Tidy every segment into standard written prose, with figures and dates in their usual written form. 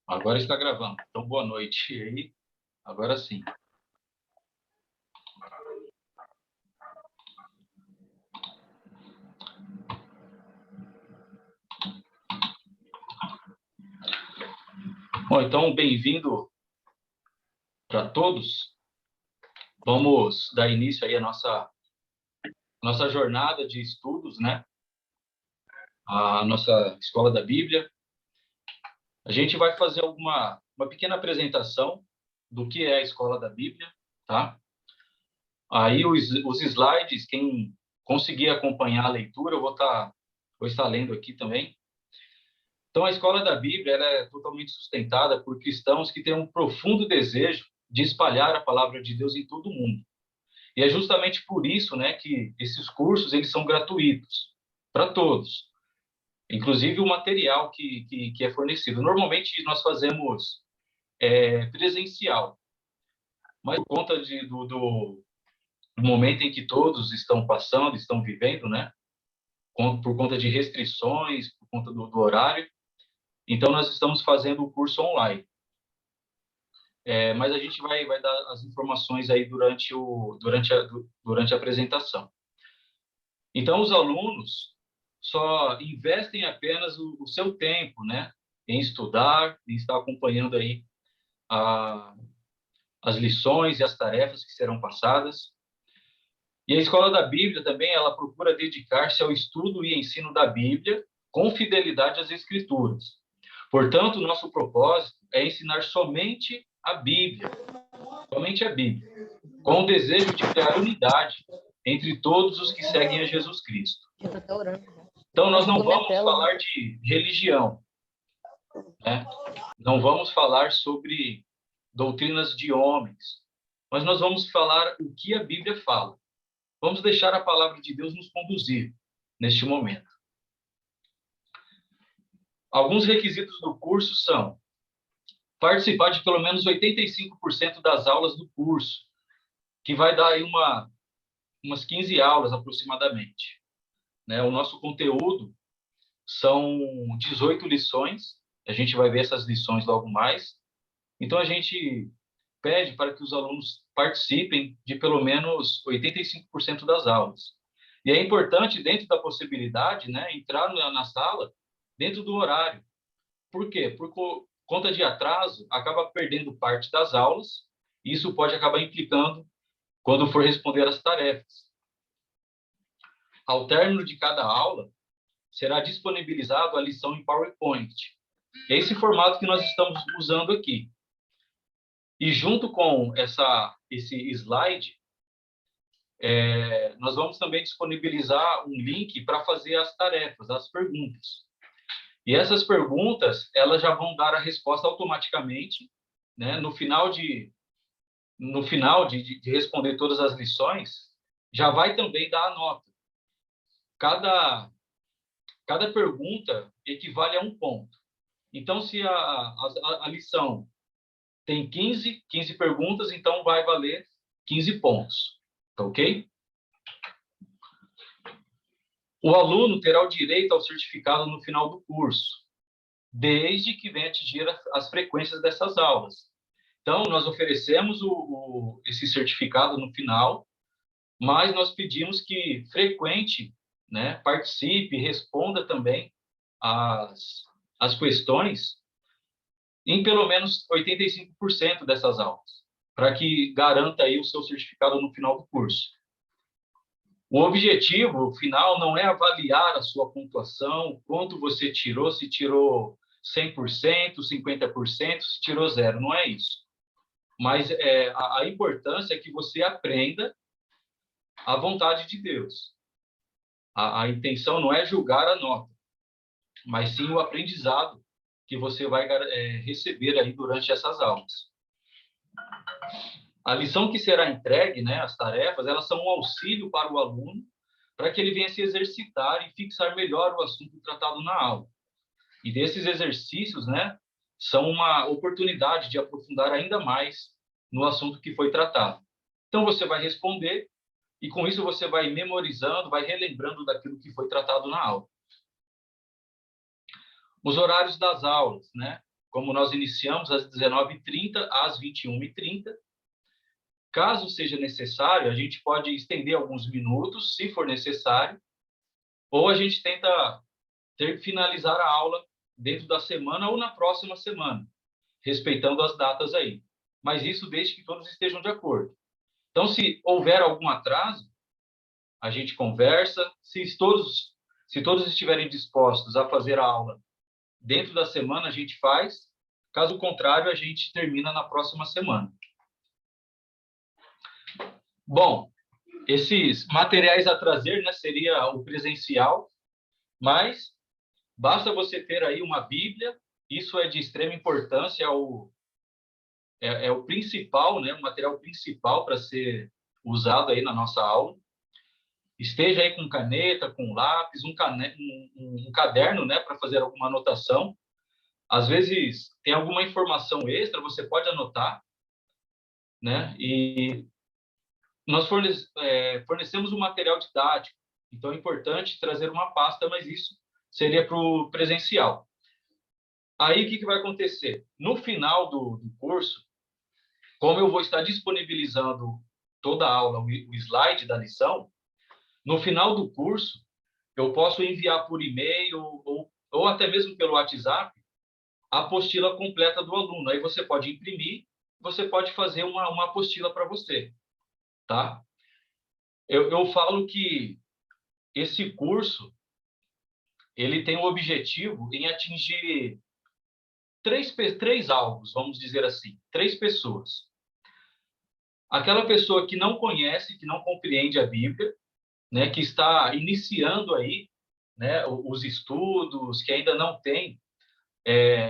Agora está gravando. Então, boa noite aí. Agora sim. Bom, então, bem-vindo para todos. Vamos dar início aí à nossa jornada de estudos, né? A nossa Escola da Bíblia. A gente vai fazer uma pequena apresentação do que é a Escola da Bíblia, tá? Aí os slides, quem conseguir acompanhar a leitura, eu vou estar lendo aqui também. Então, a Escola da Bíblia ela é totalmente sustentada por cristãos que têm um profundo desejo de espalhar a palavra de Deus em todo o mundo. E é justamente por isso, né, que esses cursos eles são gratuitos para todos, inclusive o material que é fornecido. Normalmente nós fazemos presencial, mas por conta do momento em que todos estão passando, estão vivendo, né, por conta de restrições, por conta do horário, então nós estamos fazendo o curso online. Mas a gente vai dar as informações aí durante a apresentação. Então, os alunos só investem apenas o seu tempo, né, em estudar, em estar acompanhando aí as lições e as tarefas que serão passadas. E a Escola da Bíblia também, ela procura dedicar-se ao estudo e ensino da Bíblia com fidelidade às Escrituras. Portanto, o nosso propósito é ensinar somente a Bíblia, com o desejo de criar unidade entre todos os que seguem a Jesus Cristo. Então, nós não vamos falar de religião, né? Não vamos falar sobre doutrinas de homens, mas nós vamos falar o que a Bíblia fala. Vamos deixar a palavra de Deus nos conduzir neste momento. Alguns requisitos do curso são participar de pelo menos 85% das aulas do curso, que vai dar aí umas 15 aulas aproximadamente, né? O nosso conteúdo são 18 lições, a gente vai ver essas lições logo mais. Então, a gente pede para que os alunos participem de pelo menos 85% das aulas. E é importante, dentro da possibilidade, né, entrar na sala dentro do horário. Por quê? Por conta de atraso, acaba perdendo parte das aulas, e isso pode acabar implicando quando for responder as tarefas. Ao término de cada aula, será disponibilizado a lição em PowerPoint. É esse formato que nós estamos usando aqui. E junto com esse slide, nós vamos também disponibilizar um link para fazer as tarefas, as perguntas. E essas perguntas, elas já vão dar a resposta automaticamente, né? No final de responder todas as lições, já vai também dar a nota. Cada pergunta equivale a um ponto. Então, se a lição tem 15 perguntas, então vai valer 15 pontos. Ok? O aluno terá o direito ao certificado no final do curso, desde que venha atingir as frequências dessas aulas. Então, nós oferecemos esse certificado no final, mas nós pedimos que frequente, né, participe, responda também as questões em pelo menos 85% dessas aulas, para que garanta aí o seu certificado no final do curso. O objetivo final não é avaliar a sua pontuação, quanto você tirou, se tirou 100%, 50%, se tirou zero, não é isso. Mas a importância é que você aprenda a vontade de Deus. A intenção não é julgar a nota, mas sim o aprendizado que você vai receber aí durante essas aulas. A lição que será entregue, né, as tarefas, elas são um auxílio para o aluno, para que ele venha se exercitar e fixar melhor o assunto tratado na aula. E desses exercícios, né, são uma oportunidade de aprofundar ainda mais no assunto que foi tratado. Então, você vai responder e, com isso, você vai memorizando, vai relembrando daquilo que foi tratado na aula. Os horários das aulas, né? como nós iniciamos às 19h30 às 21h30. Caso seja necessário, a gente pode estender alguns minutos, se for necessário, ou a gente tenta finalizar a aula dentro da semana ou na próxima semana, respeitando as datas aí. Mas isso desde que todos estejam de acordo. Então, se houver algum atraso, a gente conversa. Se todos estiverem dispostos a fazer a aula dentro da semana, a gente faz. Caso contrário, a gente termina na próxima semana. Bom, esses materiais a trazer, né, seria o presencial, mas basta você ter aí uma Bíblia. Isso é de extrema importância, é o principal, né, o material principal para ser usado aí na nossa aula. Esteja aí com caneta, com lápis, um caderno, né, para fazer alguma anotação. Às vezes tem alguma informação extra, você pode anotar, né? E nós fornecemos um material didático, então é importante trazer uma pasta, mas isso seria para o presencial. Aí o que vai acontecer? No final do curso, como eu vou estar disponibilizando toda a aula, o slide da lição, no final do curso, eu posso enviar por e-mail ou até mesmo pelo WhatsApp a apostila completa do aluno. Aí você pode imprimir, você pode fazer uma apostila para você, tá? Eu falo que esse curso, ele tem o objetivo em atingir três alvos, vamos dizer assim, 3 pessoas. Aquela pessoa que não conhece, que não compreende a Bíblia, né, que está iniciando aí, né, os estudos, que ainda não tem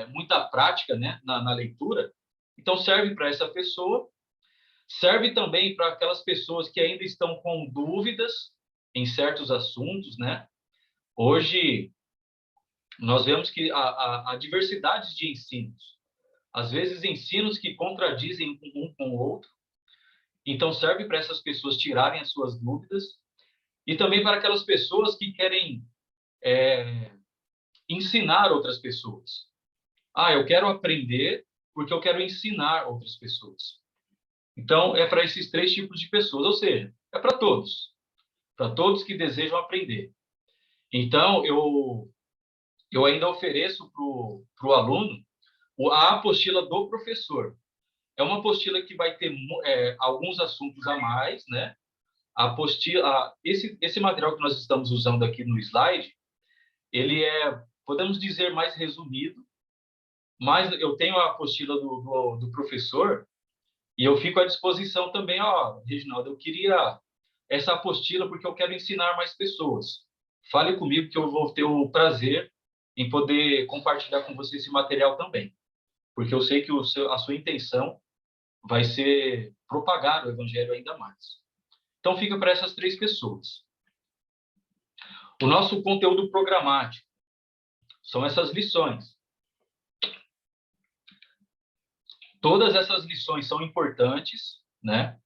muita prática, né, na leitura. Então, serve para essa pessoa. Serve também para aquelas pessoas que ainda estão com dúvidas em certos assuntos, né? Hoje, nós vemos que há diversidade de ensinos. Às vezes, ensinos que contradizem um com o outro. Então, serve para essas pessoas tirarem as suas dúvidas. E também para aquelas pessoas que querem ensinar outras pessoas. Eu quero aprender porque eu quero ensinar outras pessoas. Então, é para esses 3 tipos de pessoas, ou seja, é para todos que desejam aprender. Então, eu ainda ofereço para o aluno a apostila do professor. É uma apostila que vai ter alguns assuntos a mais, né? A apostila, esse material que nós estamos usando aqui no slide, ele podemos dizer, mais resumido, mas eu tenho a apostila do professor e eu fico à disposição também. Reginaldo, eu queria essa apostila porque eu quero ensinar mais pessoas. Fale comigo que eu vou ter o prazer em poder compartilhar com você esse material também, porque eu sei que a sua intenção vai ser propagar o evangelho ainda mais. Então, fica para essas 3 pessoas. O nosso conteúdo programático são essas lições. Todas essas lições são importantes, né?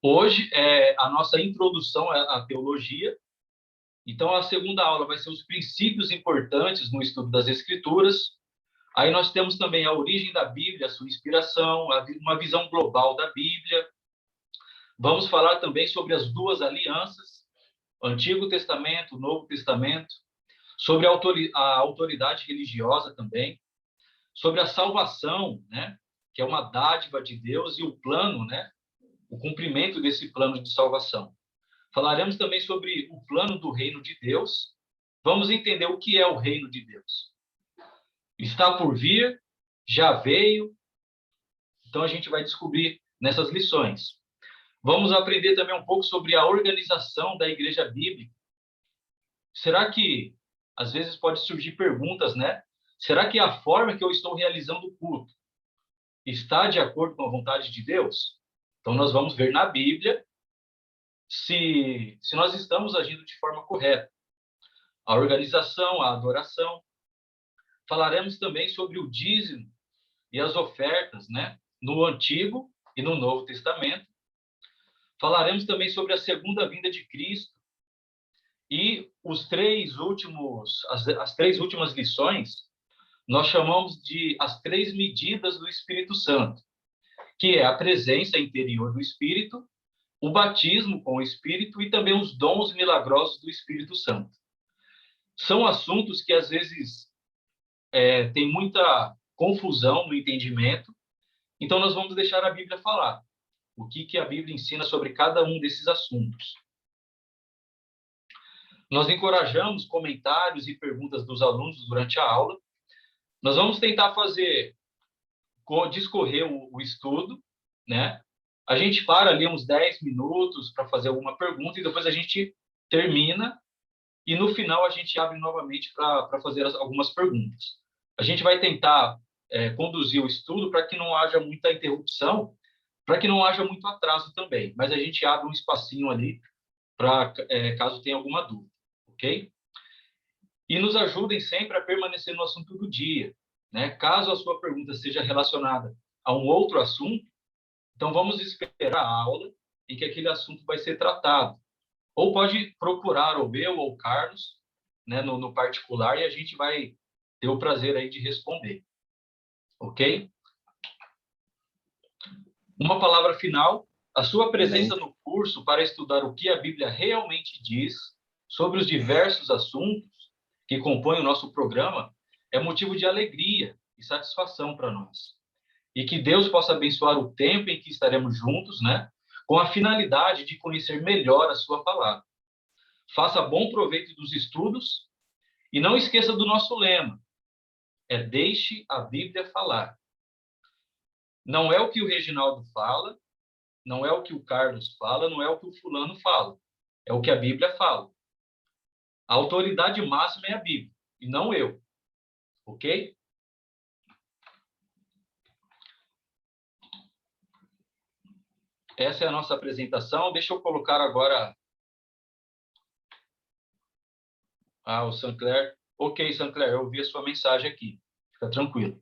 Hoje é a nossa introdução à teologia. Então, a segunda aula vai ser os princípios importantes no estudo das Escrituras. Aí nós temos também a origem da Bíblia, a sua inspiração, uma visão global da Bíblia. Vamos falar também sobre as 2 alianças, o Antigo Testamento, o Novo Testamento, sobre a autoridade religiosa também, sobre a salvação, né, que é uma dádiva de Deus, e o plano, né, o cumprimento desse plano de salvação. Falaremos também sobre o plano do reino de Deus. Vamos entender o que é o reino de Deus. Está por vir, já veio. Então, a gente vai descobrir nessas lições. Vamos aprender também um pouco sobre a organização da igreja bíblica. Será que, às vezes, pode surgir perguntas, né? Será que a forma que eu estou realizando o culto está de acordo com a vontade de Deus? Então, nós vamos ver na Bíblia se nós estamos agindo de forma correta. A organização, a adoração. Falaremos também sobre o dízimo e as ofertas, né? No Antigo e no Novo Testamento. Falaremos também sobre a segunda vinda de Cristo. E as 3 últimas lições, nós chamamos de as 3 medidas do Espírito Santo, que é a presença interior do Espírito, o batismo com o Espírito e também os dons milagrosos do Espírito Santo. São assuntos que, às vezes, tem muita confusão no entendimento, então nós vamos deixar a Bíblia falar. O que a Bíblia ensina sobre cada um desses assuntos. Nós encorajamos comentários e perguntas dos alunos durante a aula. Nós vamos tentar discorrer o estudo, né? A gente para ali uns 10 minutos para fazer alguma pergunta e depois a gente termina e no final a gente abre novamente para fazer algumas perguntas. A gente vai tentar conduzir o estudo para que não haja muita interrupção, para que não haja muito atraso também, mas a gente abre um espacinho ali para caso tenha alguma dúvida, ok? E nos ajudem sempre a permanecer no assunto do dia, né? Caso a sua pergunta seja relacionada a um outro assunto, então vamos esperar a aula em que aquele assunto vai ser tratado. Ou pode procurar ou eu ou o Carlos, né, no particular, e a gente vai ter o prazer aí de responder, ok? Uma palavra final: a sua presença no curso para estudar o que a Bíblia realmente diz sobre os diversos assuntos que compõem o nosso programa é motivo de alegria e satisfação para nós. E que Deus possa abençoar o tempo em que estaremos juntos, né, com a finalidade de conhecer melhor a sua palavra. Faça bom proveito dos estudos e não esqueça do nosso lema: deixe a Bíblia falar. Não é o que o Reginaldo fala, não é o que o Carlos fala, não é o que o fulano fala. É o que a Bíblia fala. A autoridade máxima é a Bíblia, e não eu. Ok? Essa é a nossa apresentação. Deixa eu colocar agora o Sancler. Ok, Sancler, eu ouvi a sua mensagem aqui. Fica tranquilo.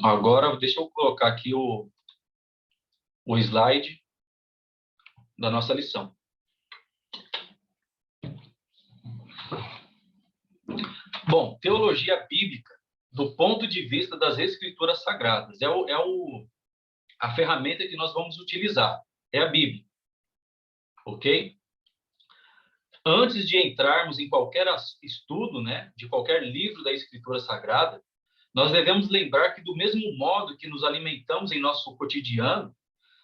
Agora, deixa eu colocar aqui o slide da nossa lição. Bom, teologia bíblica do ponto de vista das Escrituras Sagradas. A ferramenta que nós vamos utilizar. É a Bíblia. Ok? Antes de entrarmos em qualquer estudo, né, de qualquer livro da Escritura Sagrada, nós devemos lembrar que, do mesmo modo que nos alimentamos em nosso cotidiano,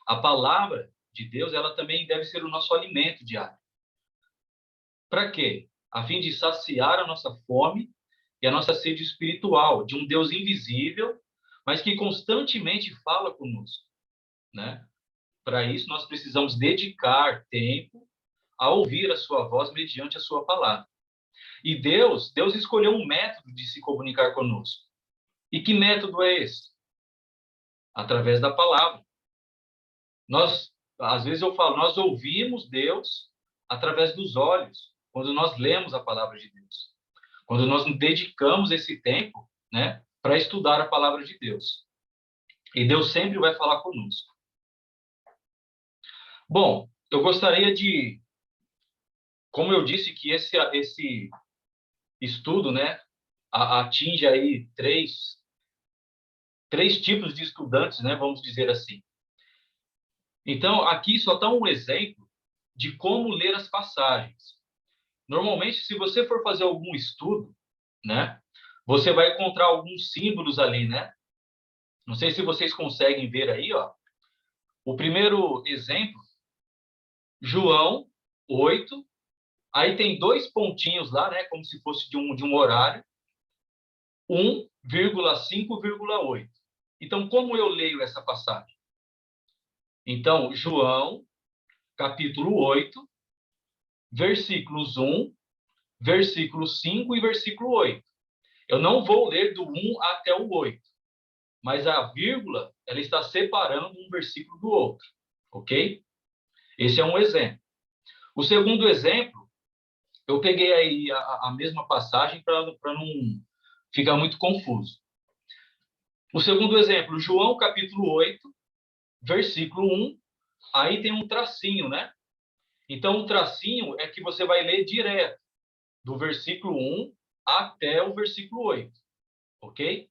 a palavra de Deus, ela também deve ser o nosso alimento diário. Para quê? A fim de saciar a nossa fome e a nossa sede espiritual de um Deus invisível, mas que constantemente fala conosco, né? Para isso, nós precisamos dedicar tempo a ouvir a sua voz mediante a sua palavra. E Deus escolheu um método de se comunicar conosco. E que método é esse? Através da palavra. Às vezes eu falo, nós ouvimos Deus através dos olhos, quando nós lemos a palavra de Deus. Quando nós nos dedicamos esse tempo, né, para estudar a palavra de Deus. E Deus sempre vai falar conosco. Bom, eu gostaria de, como eu disse, que esse estudo, né, atinge aí três tipos de estudantes, né, vamos dizer assim. Então, aqui só está um exemplo de como ler as passagens. Normalmente, se você for fazer algum estudo, né, você vai encontrar alguns símbolos ali, né? Não sei se vocês conseguem ver aí, ó. O primeiro exemplo, João 8, aí tem 2 pontinhos lá, né, como se fosse de um horário, 1,5,8. Então, como eu leio essa passagem? Então, João, capítulo 8, versículos 1, versículo 5 e versículo 8. Eu não vou ler do 1 até o 8, mas a vírgula, ela está separando um versículo do outro, ok? Esse é um exemplo. O segundo exemplo, eu peguei aí a mesma passagem para não ficar muito confuso. O segundo exemplo, João capítulo 8, versículo 1, aí tem um tracinho, né? Então, o tracinho é que você vai ler direto, do versículo 1 até o versículo 8, ok?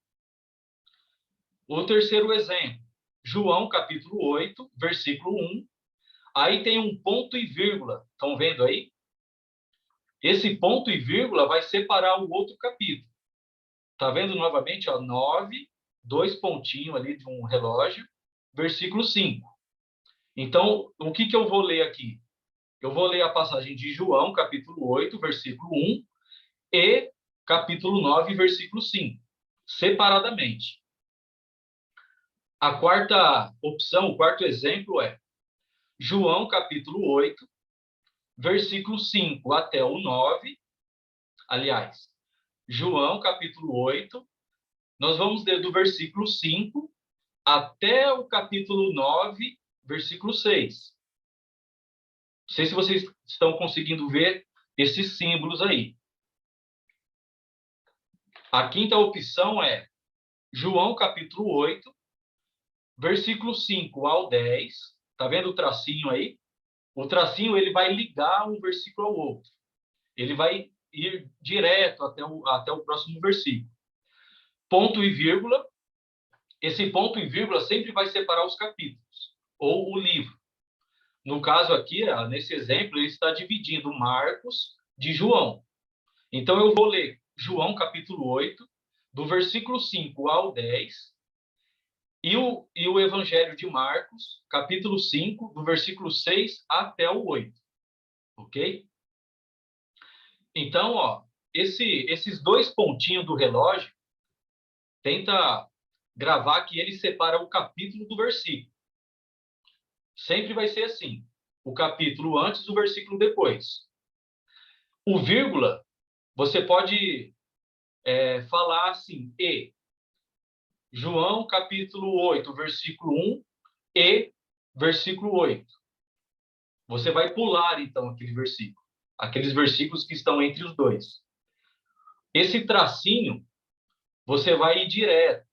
O terceiro exemplo, João, capítulo 8, versículo 1. Aí tem um ponto e vírgula. Estão vendo aí? Esse ponto e vírgula vai separar o outro capítulo. Está vendo novamente? Ó, 9, dois pontinhos ali de um relógio, versículo 5. Então, o que eu vou ler aqui? Eu vou ler a passagem de João, capítulo 8, versículo 1, e capítulo 9, versículo 5, separadamente. A quarta opção, o quarto exemplo é João, capítulo 8, versículo 5 até o 9. Aliás, João, capítulo 8, nós vamos ler do versículo 5 até o capítulo 9, versículo 6. Não sei se vocês estão conseguindo ver esses símbolos aí. A quinta opção é João, capítulo 8, versículo 5 ao 10. Tá vendo o tracinho aí? O tracinho ele vai ligar um versículo ao outro. Ele vai ir direto até o próximo versículo. Ponto e vírgula. Esse ponto e vírgula sempre vai separar os capítulos ou o livro. No caso aqui, nesse exemplo, ele está dividindo Marcos de João. Então, eu vou ler João, capítulo 8, do versículo 5 ao 10, e o Evangelho de Marcos, capítulo 5, do versículo 6 até o 8. Ok? Então, ó, esses dois pontinhos do relógio, tenta gravar que ele separa o capítulo do versículo. Sempre vai ser assim. O capítulo antes, o versículo depois. O vírgula, você pode falar assim, João, capítulo 8, versículo 1 e versículo 8. Você vai pular, então, aquele versículo. Aqueles versículos que estão entre os dois. Esse tracinho, você vai ir direto.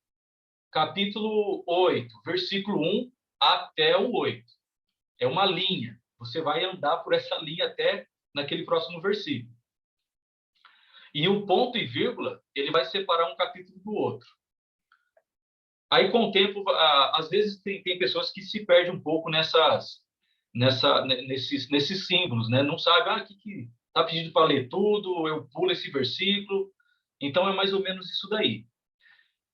Capítulo 8, versículo 1 até o 8. É uma linha. Você vai andar por essa linha até naquele próximo versículo. E o ponto e vírgula, ele vai separar um capítulo do outro. Aí, com o tempo, às vezes tem pessoas que se perdem um pouco nesses símbolos, né? Não sabe, o que está pedindo para ler tudo, eu pulo esse versículo. Então, é mais ou menos isso daí.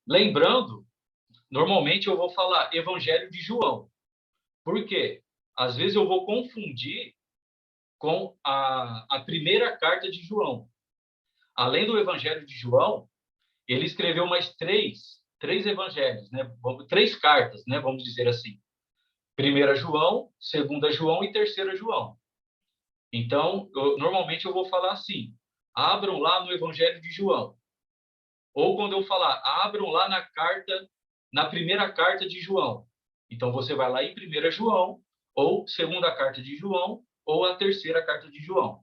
Lembrando, normalmente eu vou falar Evangelho de João. Por quê? Às vezes eu vou confundir com a primeira carta de João. Além do Evangelho de João, ele escreveu mais três evangelhos, né? Três cartas, né? Vamos dizer assim. Primeira João, segunda João e terceira João. Então, normalmente eu vou falar assim, abram lá no Evangelho de João. Ou quando eu falar, abram lá na primeira carta de João. Então, você vai lá em primeira João, ou segunda carta de João, ou a terceira carta de João.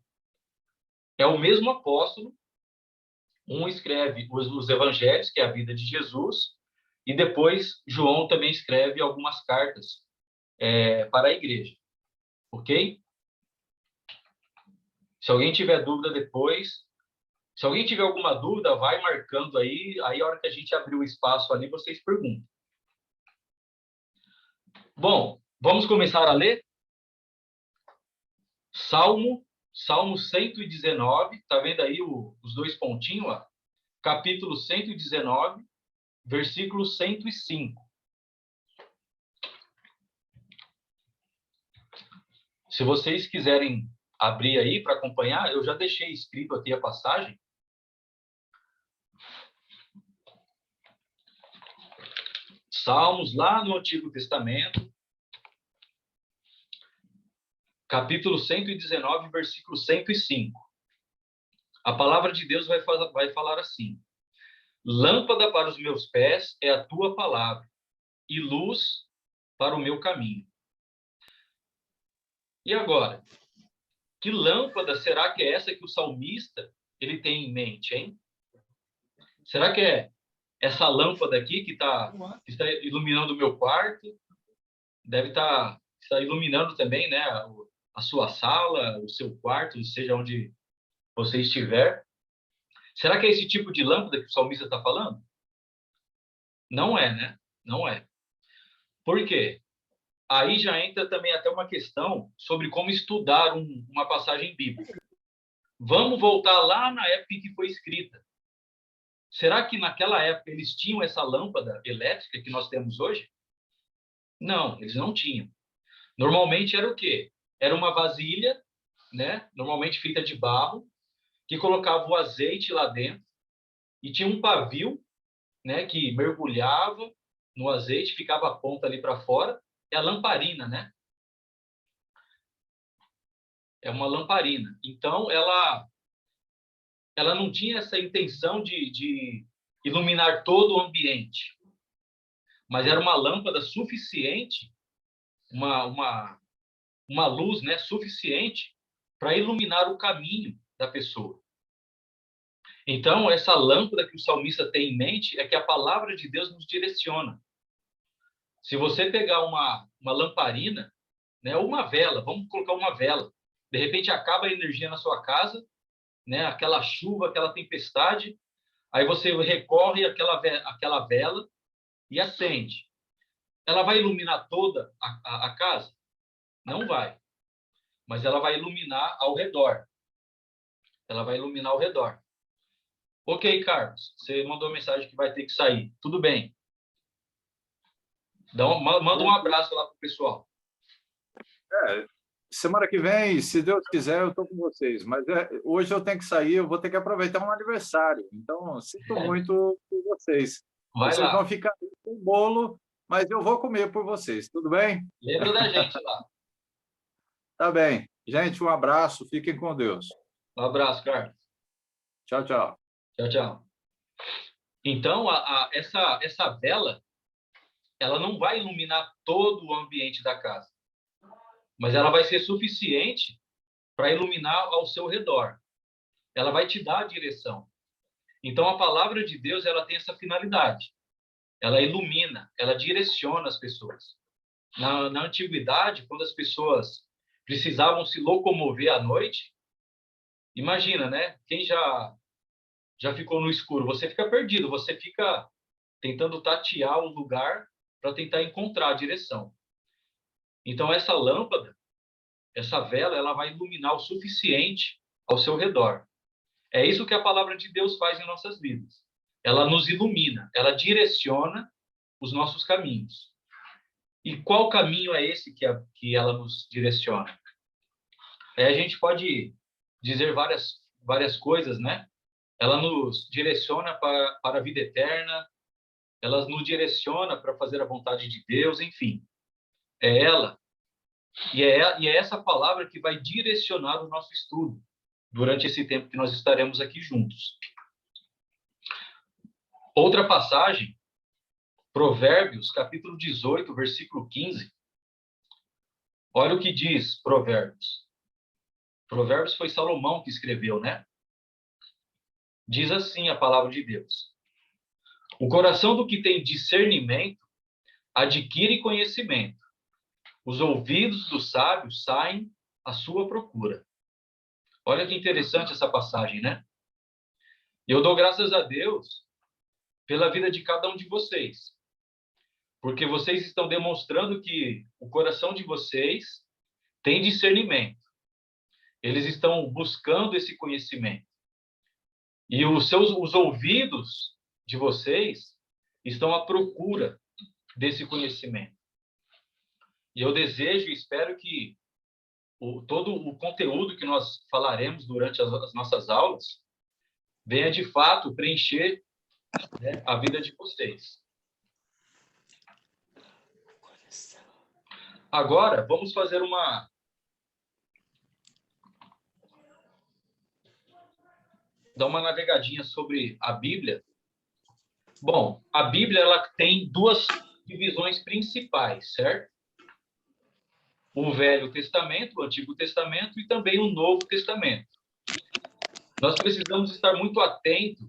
É o mesmo apóstolo, um escreve os evangelhos, que é a vida de Jesus, e depois João também escreve algumas cartas para a igreja. Ok? Se alguém tiver dúvida depois, se alguém tiver alguma dúvida, vai marcando aí a hora que a gente abrir o espaço ali, vocês perguntam. Bom, vamos começar a ler? Salmo 119, tá vendo aí os dois pontinhos, ó? Capítulo 119, versículo 105. Se vocês quiserem abrir aí para acompanhar, eu já deixei escrito aqui a passagem. Salmos lá no Antigo Testamento, capítulo 119, versículo 105. A palavra de Deus vai falar assim: lâmpada para os meus pés é a tua palavra, e luz para o meu caminho. E agora, que lâmpada será que é essa que o salmista ele tem em mente, hein? Será que é essa lâmpada aqui que está iluminando o meu quarto? Deve estar está iluminando também, né, a sua sala, o seu quarto, seja onde você estiver. Será que é esse tipo de lâmpada que o salmista está falando? Não é, né? Não é. Por quê? Aí já entra também até uma questão sobre como estudar uma passagem bíblica. Vamos voltar lá na época em que foi escrita. Será que naquela época eles tinham essa lâmpada elétrica que nós temos hoje? Não, eles não tinham. Normalmente era o quê? Era uma vasilha, né? Normalmente feita de barro, que colocava o azeite lá dentro e tinha um pavio, né? Que mergulhava no azeite, ficava a ponta ali para fora. É a lamparina, né? É uma lamparina. Então, ela não tinha essa intenção de iluminar todo o ambiente, mas era uma lâmpada suficiente, uma luz, né, suficiente para iluminar o caminho da pessoa. Então, essa lâmpada que o salmista tem em mente é que a palavra de Deus nos direciona. Se você pegar uma lamparina, né, ou uma vela, vamos colocar uma vela, de repente acaba a energia na sua casa, né, aquela chuva, aquela tempestade, aí você recorre àquela vela e acende. Ela vai iluminar toda a casa? Não vai. Mas ela vai iluminar ao redor. Ela vai iluminar ao redor. Ok, Carlos, você mandou mensagem que vai ter que sair. Tudo bem. Manda um abraço lá pro pessoal. Semana que vem, se Deus quiser, eu estou com vocês. Mas hoje eu tenho que sair, eu vou ter que aproveitar um aniversário. Então, sinto muito por vocês. Vai Vocês lá. vão ficar com o bolo, mas eu vou comer por vocês. Tudo bem? Lembra da gente lá. Tá bem. Gente, um abraço. Fiquem com Deus. Um abraço, Carlos. Tchau, tchau. Tchau, tchau. Então, essa vela, ela não vai iluminar todo o ambiente da casa, mas ela vai ser suficiente para iluminar ao seu redor. Ela vai te dar a direção. Então, a palavra de Deus, ela tem essa finalidade. Ela ilumina, ela direciona as pessoas. Na antiguidade, quando as pessoas precisavam se locomover à noite, imagina, né? Quem já ficou no escuro, você fica perdido, você fica tentando tatear o lugar para tentar encontrar a direção. Então, essa lâmpada, essa vela, ela vai iluminar o suficiente ao seu redor. É isso que a palavra de Deus faz em nossas vidas. Ela nos ilumina, ela direciona os nossos caminhos. E qual caminho é esse que ela nos direciona? Aí a gente pode dizer várias coisas, né? Ela nos direciona para a vida eterna, ela nos direciona para fazer a vontade de Deus, enfim. É ela. E é essa palavra que vai direcionar o nosso estudo durante esse tempo que nós estaremos aqui juntos. Outra passagem, Provérbios, capítulo 18, versículo 15. Olha o que diz Provérbios. Provérbios foi Salomão que escreveu, né? Diz assim a palavra de Deus: o coração do que tem discernimento adquire conhecimento. Os ouvidos do sábio saem à sua procura. Olha que interessante essa passagem, né? Eu dou graças a Deus pela vida de cada um de vocês, porque vocês estão demonstrando que o coração de vocês tem discernimento. Eles estão buscando esse conhecimento. E os ouvidos de vocês estão à procura desse conhecimento. E eu desejo e espero que todo o conteúdo que nós falaremos durante as nossas aulas venha, de fato, preencher, né, a vida de vocês. Agora, vamos fazer dar uma navegadinha sobre a Bíblia. Bom, a Bíblia ela tem duas divisões principais, certo? O Velho Testamento, o Antigo Testamento e também o Novo Testamento. Nós precisamos estar muito atentos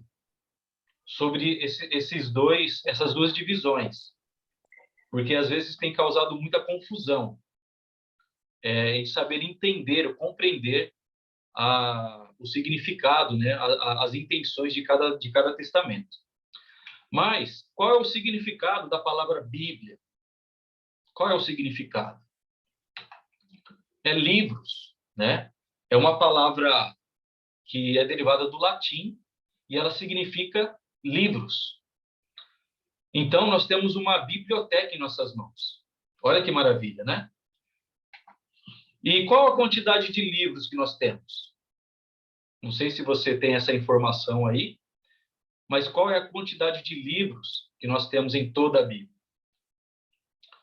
sobre essas duas divisões, porque às vezes tem causado muita confusão. em saber entender, compreender o significado, né, as intenções de cada testamento. Mas qual é o significado da palavra Bíblia? Qual é o significado? É livros, né? É uma palavra que é derivada do latim e ela significa livros. Então, nós temos uma biblioteca em nossas mãos. Olha que maravilha, né? E qual a quantidade de livros que nós temos? Não sei se você tem essa informação aí, mas qual é a quantidade de livros que nós temos em toda a Bíblia?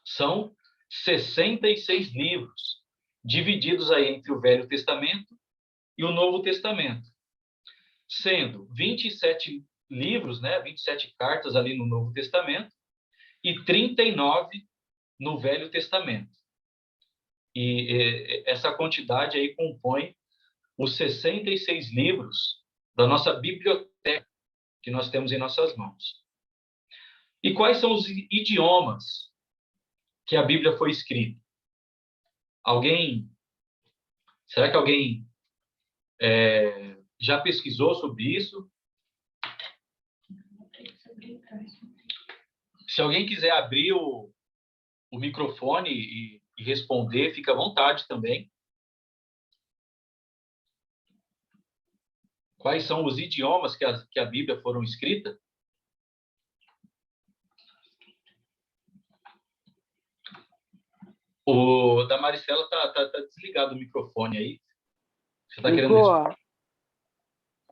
São 66 livros, divididos aí entre o Velho Testamento e o Novo Testamento, sendo 27 livros, né, 27 cartas ali no Novo Testamento e 39 no Velho Testamento. E essa quantidade aí compõe os 66 livros da nossa biblioteca que nós temos em nossas mãos. E quais são os idiomas que a Bíblia foi escrita? Será que alguém já pesquisou sobre isso? Se alguém quiser abrir o microfone e responder, fica à vontade também. Quais são os idiomas que a Bíblia foram escritas? O da Maricela tá desligado o microfone aí. Você tá querendo responder?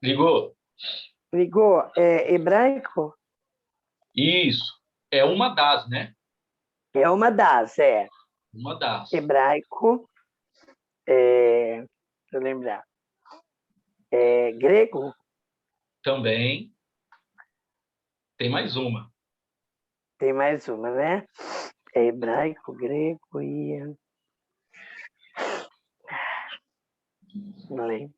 Ligou? Ligou. É hebraico? Isso. É uma das, né? É uma das, é. Uma das. Hebraico. Deixa eu lembrar. Grego? Também. Tem mais uma. Tem mais uma, né? É hebraico, grego e... Não lembro.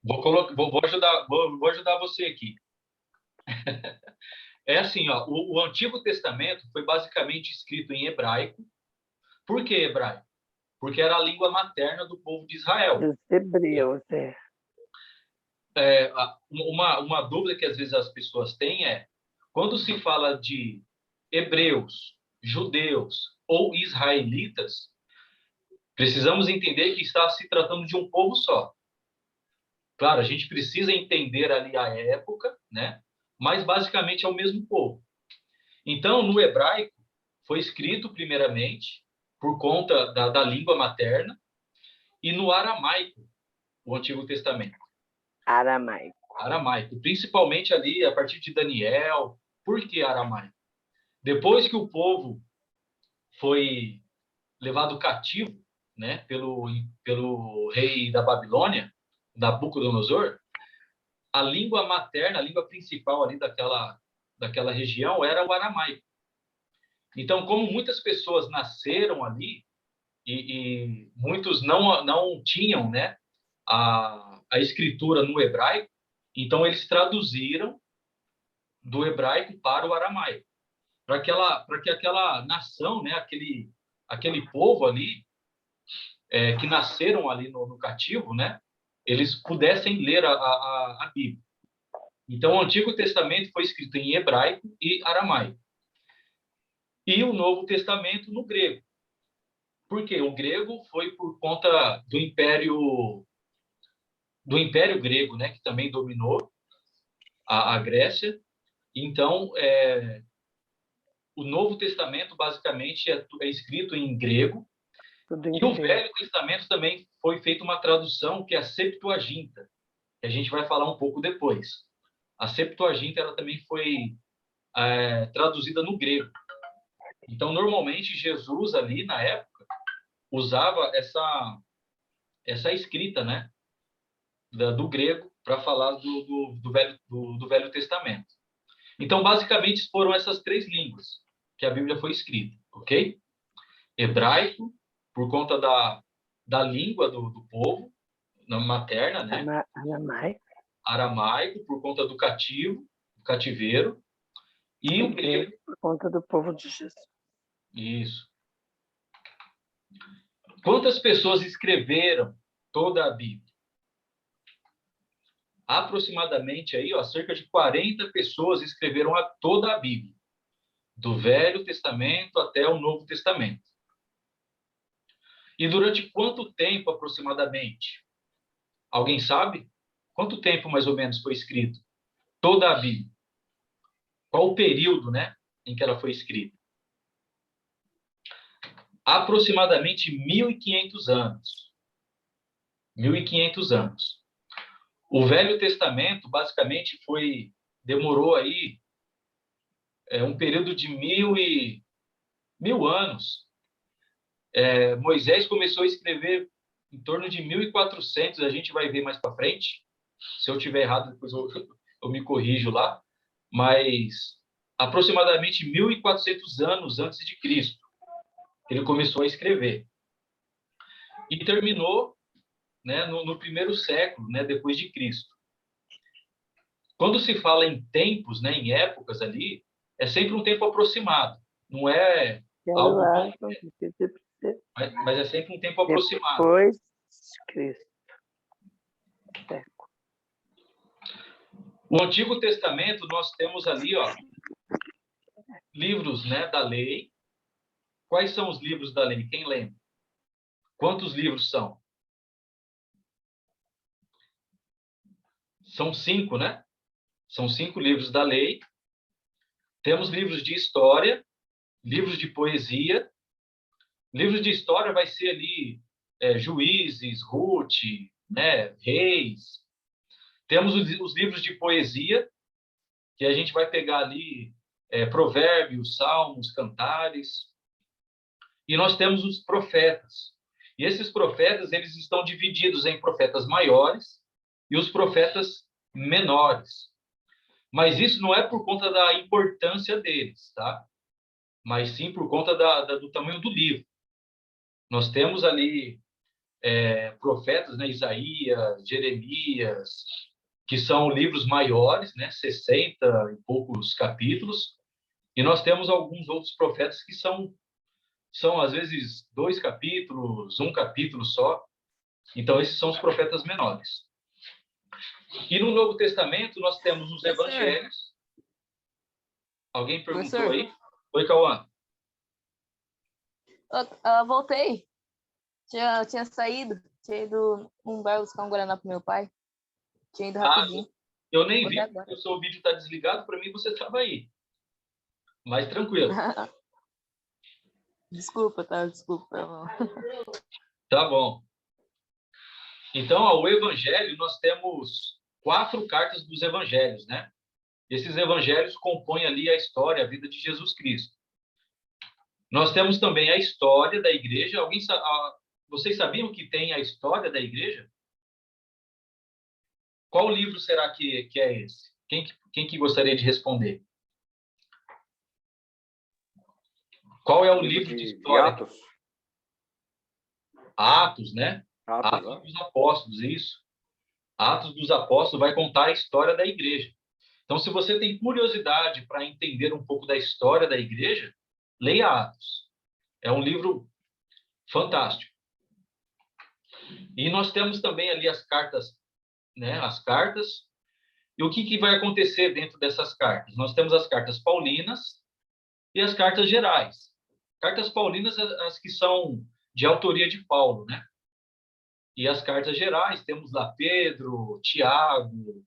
Vou ajudar você aqui. É assim, ó, o Antigo Testamento foi basicamente escrito em hebraico. Por que hebraico? Porque era a língua materna do povo de Israel. Dos hebreus, Uma dúvida que às vezes as pessoas têm é, quando se fala de hebreus, judeus ou israelitas, precisamos entender que está se tratando de um povo só. Claro, a gente precisa entender ali a época, né? Mas basicamente é o mesmo povo. Então, no hebraico, foi escrito primeiramente por conta da língua materna e no aramaico, o Antigo Testamento. Aramaico, principalmente ali a partir de Daniel. Por que aramaico? Depois que o povo foi levado cativo, né, pelo rei da Babilônia, Nabucodonosor, a língua materna, a língua principal ali daquela região era o aramaico. Então, como muitas pessoas nasceram ali e muitos não tinham, né, a escritura no hebraico, então eles traduziram do hebraico para o aramaico, para que aquela nação, né, aquele povo ali que nasceram ali no cativo, né, eles pudessem ler a Bíblia. Então, o Antigo Testamento foi escrito em hebraico e aramaico. E o Novo Testamento no grego. Por quê? O grego foi por conta do Império Grego, né, que também dominou a Grécia. Então, o Novo Testamento, basicamente, é escrito em grego. E o Velho Testamento também foi feita uma tradução, que é a Septuaginta, que a gente vai falar um pouco depois. A Septuaginta ela também foi traduzida no grego. Então, normalmente, Jesus, ali, na época, usava essa escrita, né, do grego para falar do Velho Testamento. Então, basicamente, foram essas três línguas que a Bíblia foi escrita, ok? Hebraico, por conta da língua do povo, na materna, né? Aramaico, por conta do cativeiro, e o grego, por conta do povo de Jesus. Isso. Quantas pessoas escreveram toda a Bíblia? Aproximadamente aí, ó, cerca de 40 pessoas escreveram toda a Bíblia, do Velho Testamento até o Novo Testamento. E durante quanto tempo aproximadamente? Alguém sabe? Quanto tempo mais ou menos foi escrito toda a Bíblia? Qual o período, né, em que ela foi escrita? Aproximadamente 1.500 anos. 1.500 anos. O Velho Testamento, basicamente, demorou aí um período de 1.000 anos. Moisés começou a escrever em torno de 1.400, a gente vai ver mais para frente. Se eu tiver errado, depois eu me corrijo lá. Mas aproximadamente 1.400 anos antes de Cristo, ele começou a escrever. E terminou, né, no primeiro século, né, depois de Cristo. Quando se fala em tempos, né, em épocas ali, é sempre um tempo aproximado. Não é algo, mas é sempre um tempo aproximado. Depois de Cristo. O Antigo Testamento, nós temos ali, ó, livros, né, da lei. Quais são os livros da lei? Quem lembra? Quantos livros são? São 5, né? São 5 livros da lei. Temos livros de história, livros de poesia. Livros de história vai ser ali Juízes, Ruth, né, Reis. Temos os livros de poesia, que a gente vai pegar ali Provérbios, Salmos, Cantares. E nós temos os profetas. E esses profetas, eles estão divididos em profetas maiores e os profetas menores. Mas isso não é por conta da importância deles, tá? Mas sim por conta do tamanho do livro. Nós temos ali profetas, né? Isaías, Jeremias, que são livros maiores, né? 60 e poucos capítulos. E nós temos alguns outros profetas que são às vezes 2 capítulos, 1 capítulo só. Então, esses são os profetas menores. E no Novo Testamento, nós temos os evangelhos. Alguém perguntou aí? Oi, Cauã. Voltei. Tinha saído. Tinha ido num bar buscar um Guaraná pro meu pai. Tinha ido rapidinho. Eu nem vi, porque o seu vídeo está desligado. Para mim, você estava aí. Mas tranquilo. Desculpa, tá? Desculpa. Tá bom. Então, o Evangelho, nós temos 4 cartas dos Evangelhos, né? Esses Evangelhos compõem ali a história, a vida de Jesus Cristo. Nós temos também a história da igreja. Vocês sabiam que tem a história da igreja? Qual livro será que é esse? Quem que gostaria de responder? Qual é o livro de história? De Atos. Atos, né? Atos dos Apóstolos, isso. Atos dos Apóstolos vai contar a história da igreja. Então, se você tem curiosidade para entender um pouco da história da igreja, leia Atos. É um livro fantástico. E nós temos também ali as cartas, né? As cartas. E o que vai acontecer dentro dessas cartas? Nós temos as cartas paulinas e as cartas gerais. Cartas paulinas, as que são de autoria de Paulo, né? E as cartas gerais, temos lá Pedro, Tiago,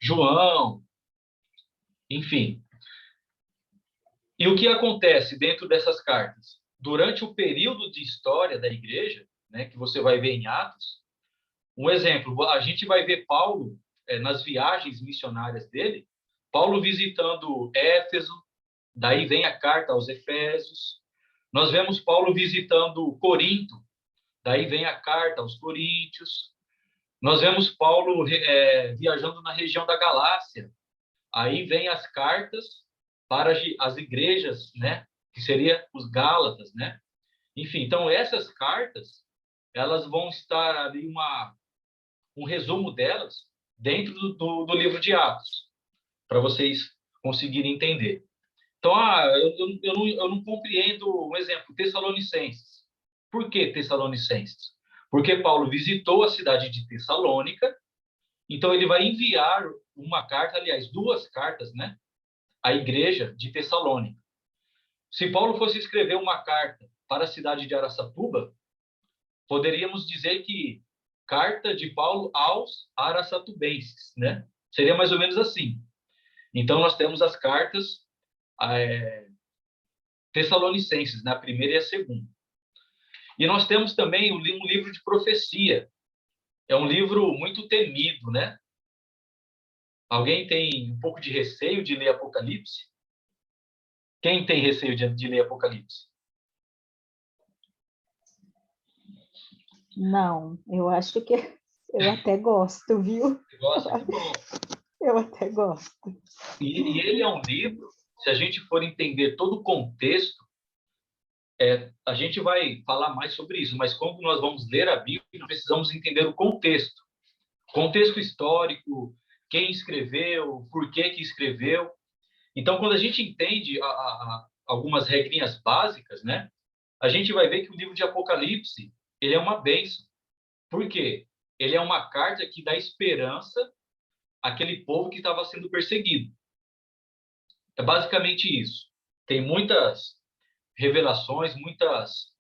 João, enfim. E o que acontece dentro dessas cartas? Durante o período de história da igreja, né, que você vai ver em Atos, um exemplo, a gente vai ver Paulo, nas viagens missionárias dele, Paulo visitando Éfeso, daí vem a carta aos Efésios. Nós vemos Paulo visitando Corinto, daí vem a carta aos Coríntios. Nós vemos Paulo viajando na região da Galácia, aí vem as cartas para as igrejas, né? Que seria os Gálatas, né? Enfim, então essas cartas, elas vão estar ali um resumo delas dentro do livro de Atos, para vocês conseguirem entender. Então, eu não compreendo, um exemplo, Tessalonicenses. Por que Tessalonicenses? Porque Paulo visitou a cidade de Tessalônica, então ele vai enviar uma carta, aliás, 2 cartas, né, à igreja de Tessalônica. Se Paulo fosse escrever uma carta para a cidade de Araçatuba, poderíamos dizer que carta de Paulo aos araçatubenses, né? Seria mais ou menos assim. Então, nós temos as cartas Tessalonicenses, na primeira e a segunda. E nós temos também um livro de profecia. É um livro muito temido, né? Alguém tem um pouco de receio de ler Apocalipse? Quem tem receio de ler Apocalipse? Não, eu acho que eu até gosto, viu? Você gosta? Que bom. Eu até gosto. E ele é um livro, se a gente for entender todo o contexto, a gente vai falar mais sobre isso, mas como nós vamos ler a Bíblia, nós precisamos entender o contexto. Contexto histórico, quem escreveu, por que escreveu. Então, quando a gente entende algumas regrinhas básicas, né, a gente vai ver que o livro de Apocalipse, ele é uma bênção. Por quê? Ele é uma carta que dá esperança àquele povo que estava sendo perseguido. É basicamente isso. Tem muitas revelações, muitas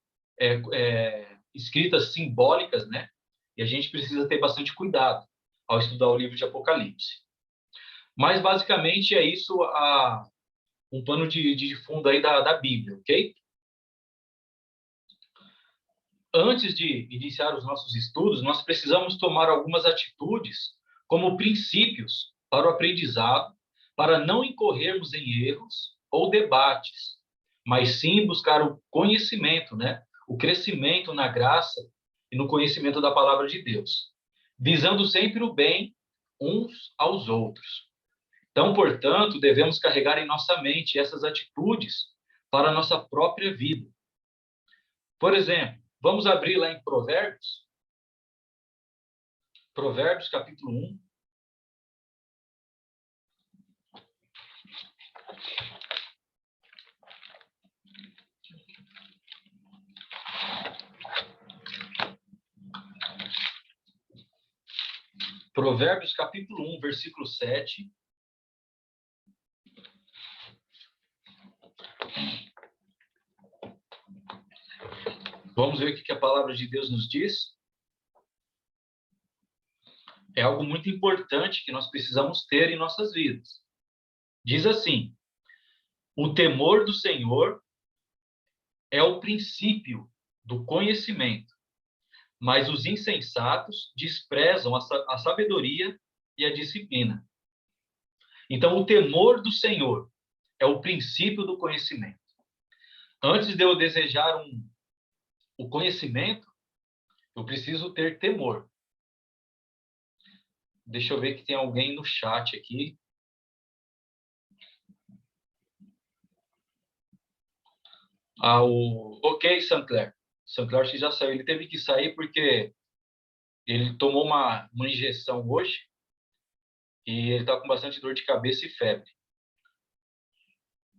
escritas simbólicas, né? E a gente precisa ter bastante cuidado ao estudar o livro de Apocalipse. Mas, basicamente, é isso um pano de fundo aí da Bíblia, ok? Antes de iniciar os nossos estudos, nós precisamos tomar algumas atitudes como princípios para o aprendizado, para não incorrermos em erros ou debates, mas sim buscar o conhecimento, né? O crescimento na graça e no conhecimento da palavra de Deus, visando sempre o bem uns aos outros. Então, portanto, devemos carregar em nossa mente essas atitudes para a nossa própria vida. Por exemplo, vamos abrir lá em Provérbios. Provérbios, capítulo 1. Provérbios, capítulo 1, versículo 7. Vamos ver o que a palavra de Deus nos diz. É algo muito importante que nós precisamos ter em nossas vidas. Diz assim: o temor do Senhor é o princípio do conhecimento, mas os insensatos desprezam a sabedoria e a disciplina. Então, o temor do Senhor é o princípio do conhecimento. Antes de eu desejar o conhecimento, eu preciso ter temor. Deixa eu ver que tem alguém no chat aqui. Ok, Sancler. Sancler acho que já saiu. Ele teve que sair porque ele tomou uma injeção hoje e ele está com bastante dor de cabeça e febre.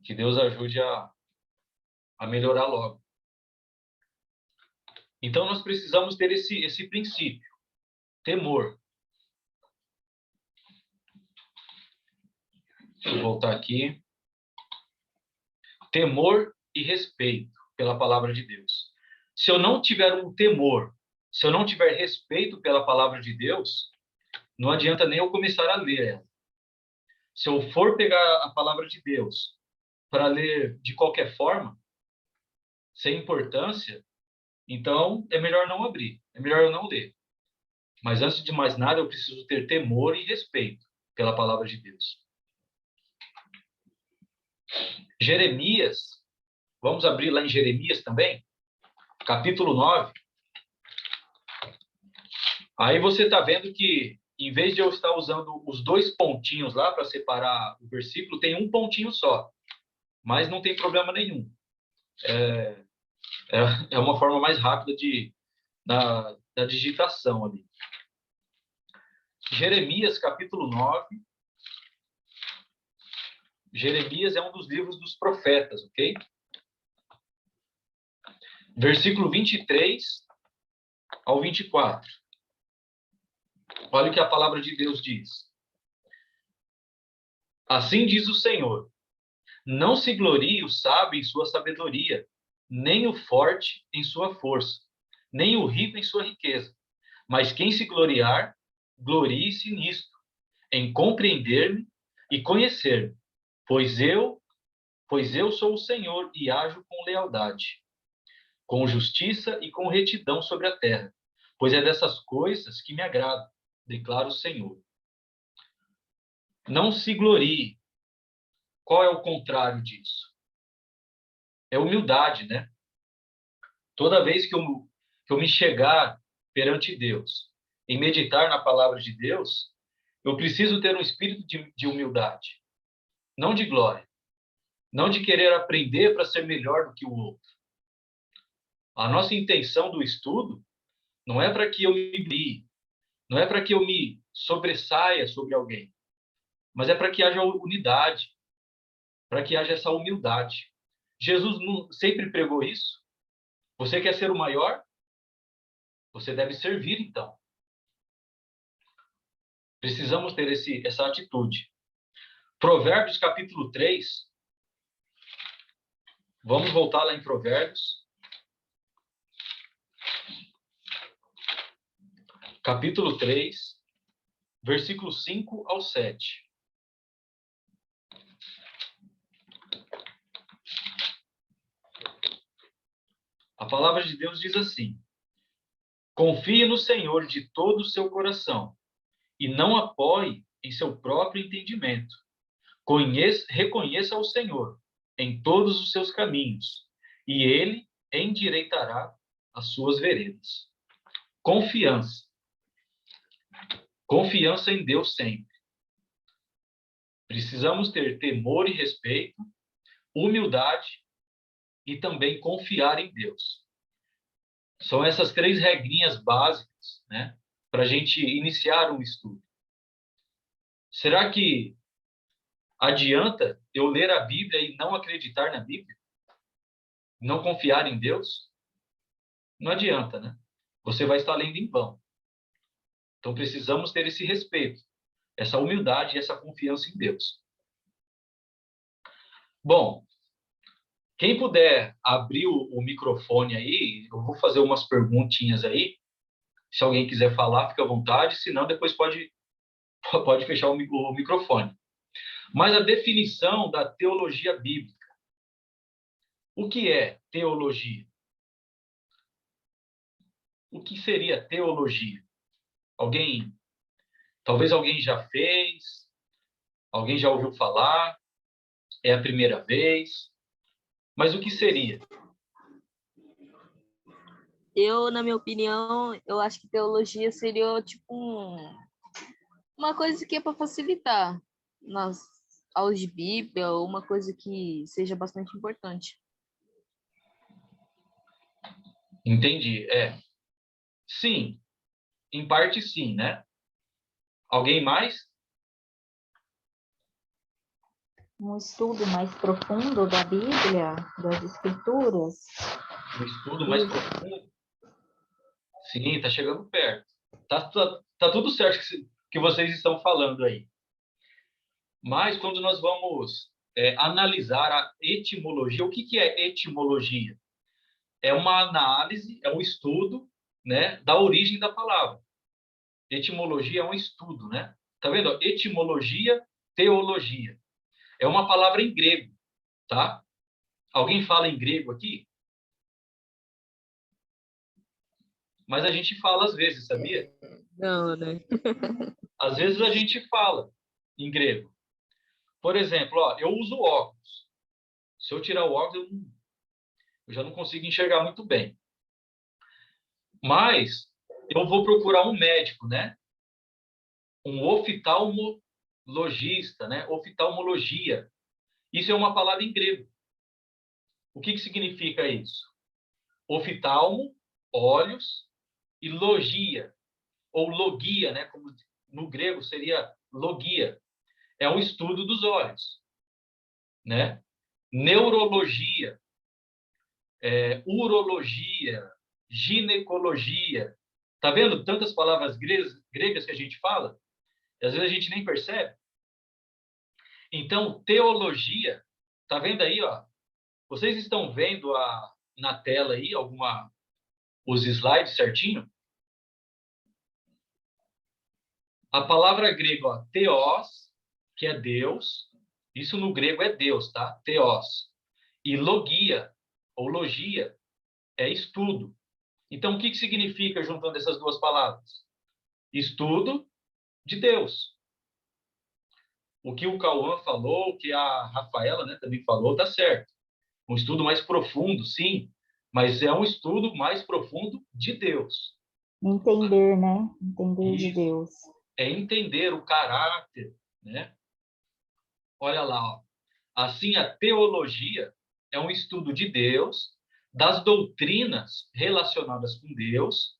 Que Deus ajude a melhorar logo. Então, nós precisamos ter esse princípio. Temor. Deixa eu voltar aqui. Temor e respeito pela palavra de Deus. Se eu não tiver um temor, se eu não tiver respeito pela palavra de Deus, não adianta nem eu começar a ler ela. Se eu for pegar a palavra de Deus para ler de qualquer forma, sem importância, então é melhor não abrir, é melhor eu não ler. Mas antes de mais nada, eu preciso ter temor e respeito pela palavra de Deus. Jeremias, vamos abrir lá em Jeremias também, capítulo 9. Aí você está vendo que, em vez de eu estar usando os 2 pontinhos lá para separar o versículo, tem um pontinho só. Mas não tem problema nenhum. É uma forma mais rápida da digitação ali. Jeremias, capítulo 9. Jeremias é um dos livros dos profetas, ok? Versículo 23 ao 24. Olha o que a palavra de Deus diz. Assim diz o Senhor: não se glorie o sábio em sua sabedoria, nem o forte em sua força, nem o rico em sua riqueza. Mas quem se gloriar, glorie-se nisto, em compreender-me e conhecer-me, pois eu sou o Senhor e ajo com lealdade, com justiça e com retidão sobre a terra, pois é dessas coisas que me agrada, declara o Senhor. Não se glorie. Qual é o contrário disso? É humildade, né? Toda vez que eu me chegar perante Deus, em meditar na palavra de Deus, eu preciso ter um espírito de humildade, não de glória, não de querer aprender para ser melhor do que o outro. A nossa intenção do estudo não é para que eu me brilhe, não é para que eu me sobressaia sobre alguém, mas é para que haja unidade, para que haja essa humildade. Jesus sempre pregou isso. Você quer ser o maior? Você deve servir, então. Precisamos ter essa atitude. Provérbios, capítulo 3. Vamos voltar lá em Provérbios. Capítulo 3, versículo 5 ao 7. A palavra de Deus diz assim: confie no Senhor de todo o seu coração e não apoie em seu próprio entendimento. Reconheça o Senhor em todos os seus caminhos e ele endireitará as suas veredas. Confiança. Confiança em Deus sempre. Precisamos ter temor e respeito, humildade e também confiar em Deus. São essas 3 regrinhas básicas, né, para a gente iniciar um estudo. Será que adianta eu ler a Bíblia e não acreditar na Bíblia? Não confiar em Deus? Não adianta, né? Você vai estar lendo em vão. Então precisamos ter esse respeito, essa humildade e essa confiança em Deus. Bom, quem puder abrir o microfone aí, eu vou fazer umas perguntinhas aí. Se alguém quiser falar, fica à vontade, senão depois pode fechar o microfone. Mas a definição da teologia bíblica. O que é teologia? O que seria teologia? Talvez alguém já fez, alguém já ouviu falar, é a primeira vez, mas o que seria? Na minha opinião, eu acho que teologia seria tipo uma coisa que é para facilitar nas aulas de Bíblia, ou uma coisa que seja bastante importante. Entendi, Sim, em parte sim, né? Alguém mais? Um estudo mais profundo da Bíblia, das Escrituras. Um estudo mais profundo? Sim, está chegando perto. Tá tudo certo que vocês estão falando aí. Mas quando nós vamos analisar a etimologia, o que é etimologia? É uma análise, é um estudo, né, da origem da palavra. Etimologia é um estudo, né? Tá vendo? Etimologia, teologia. É uma palavra em grego, tá? Alguém fala em grego aqui? Mas a gente fala às vezes, sabia? Não, né? Às vezes a gente fala em grego. Por exemplo, ó, eu uso óculos. Se eu tirar o óculos, eu já não consigo enxergar muito bem. Mas eu vou procurar um médico, né? Um oftalmologista, né? Oftalmologia. Isso é uma palavra em grego. O que significa isso? Oftalmo, olhos, e logia, ou logia, né? Como no grego seria logia. É um estudo dos olhos. né? Neurologia, urologia, ginecologia. Tá vendo tantas palavras gregas que a gente fala? E às vezes a gente nem percebe. Então, teologia, tá vendo aí, ó? Vocês estão vendo na tela aí os slides certinho? A palavra grega, ó, theos, que é Deus, isso no grego é Deus, tá? Theos. E logia, ou logia, é estudo. Então, o que significa juntando essas duas palavras? Estudo de Deus. O que o Cauã falou, o que a Rafaela, né, também falou, tá certo. Um estudo mais profundo, sim, mas é um estudo mais profundo de Deus. Entender, né? Entender de Isso. Deus. É entender o caráter, né? Olha lá, ó. Assim, a teologia é um estudo de Deus, das doutrinas relacionadas com Deus,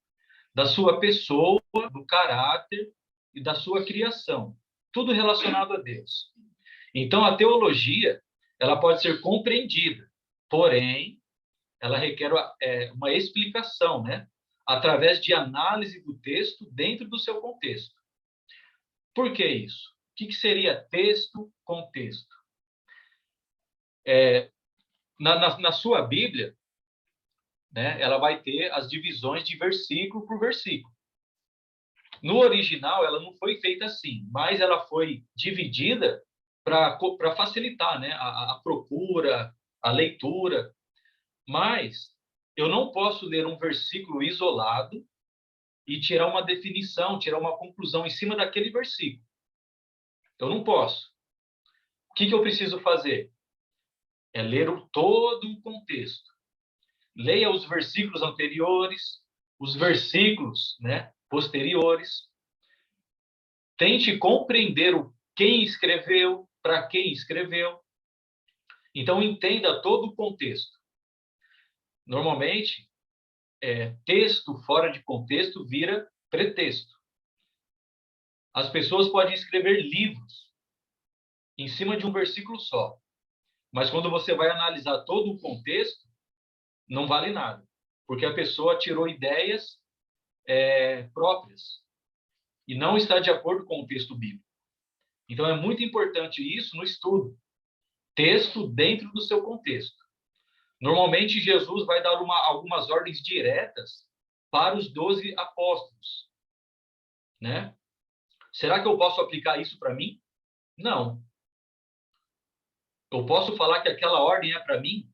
da sua pessoa, do caráter e da sua criação. Tudo relacionado a Deus. Então, a teologia, ela pode ser compreendida, porém, ela requer uma explicação, né? Através de análise do texto dentro do seu contexto. Por que isso? O que seria texto, contexto? Na sua Bíblia, né, ela vai ter as divisões de versículo por versículo. No original, ela não foi feita assim, mas ela foi dividida para facilitar, né, a procura, a leitura. Mas eu não posso ler um versículo isolado e tirar uma definição, tirar uma conclusão em cima daquele versículo. Eu não posso. O que eu preciso fazer? É ler todo o contexto. Leia os versículos anteriores, os versículos, né, posteriores. Tente compreender quem escreveu, para quem escreveu. Então, entenda todo o contexto. Normalmente, texto fora de contexto vira pretexto. As pessoas podem escrever livros em cima de um versículo só, mas quando você vai analisar todo o contexto, não vale nada, porque a pessoa tirou ideias próprias e não está de acordo com o texto bíblico. Então, é muito importante isso no estudo. Texto dentro do seu contexto. Normalmente, Jesus vai dar algumas ordens diretas para os 12 apóstolos, né? Será que eu posso aplicar isso para mim? Não. Eu posso falar que aquela ordem é para mim,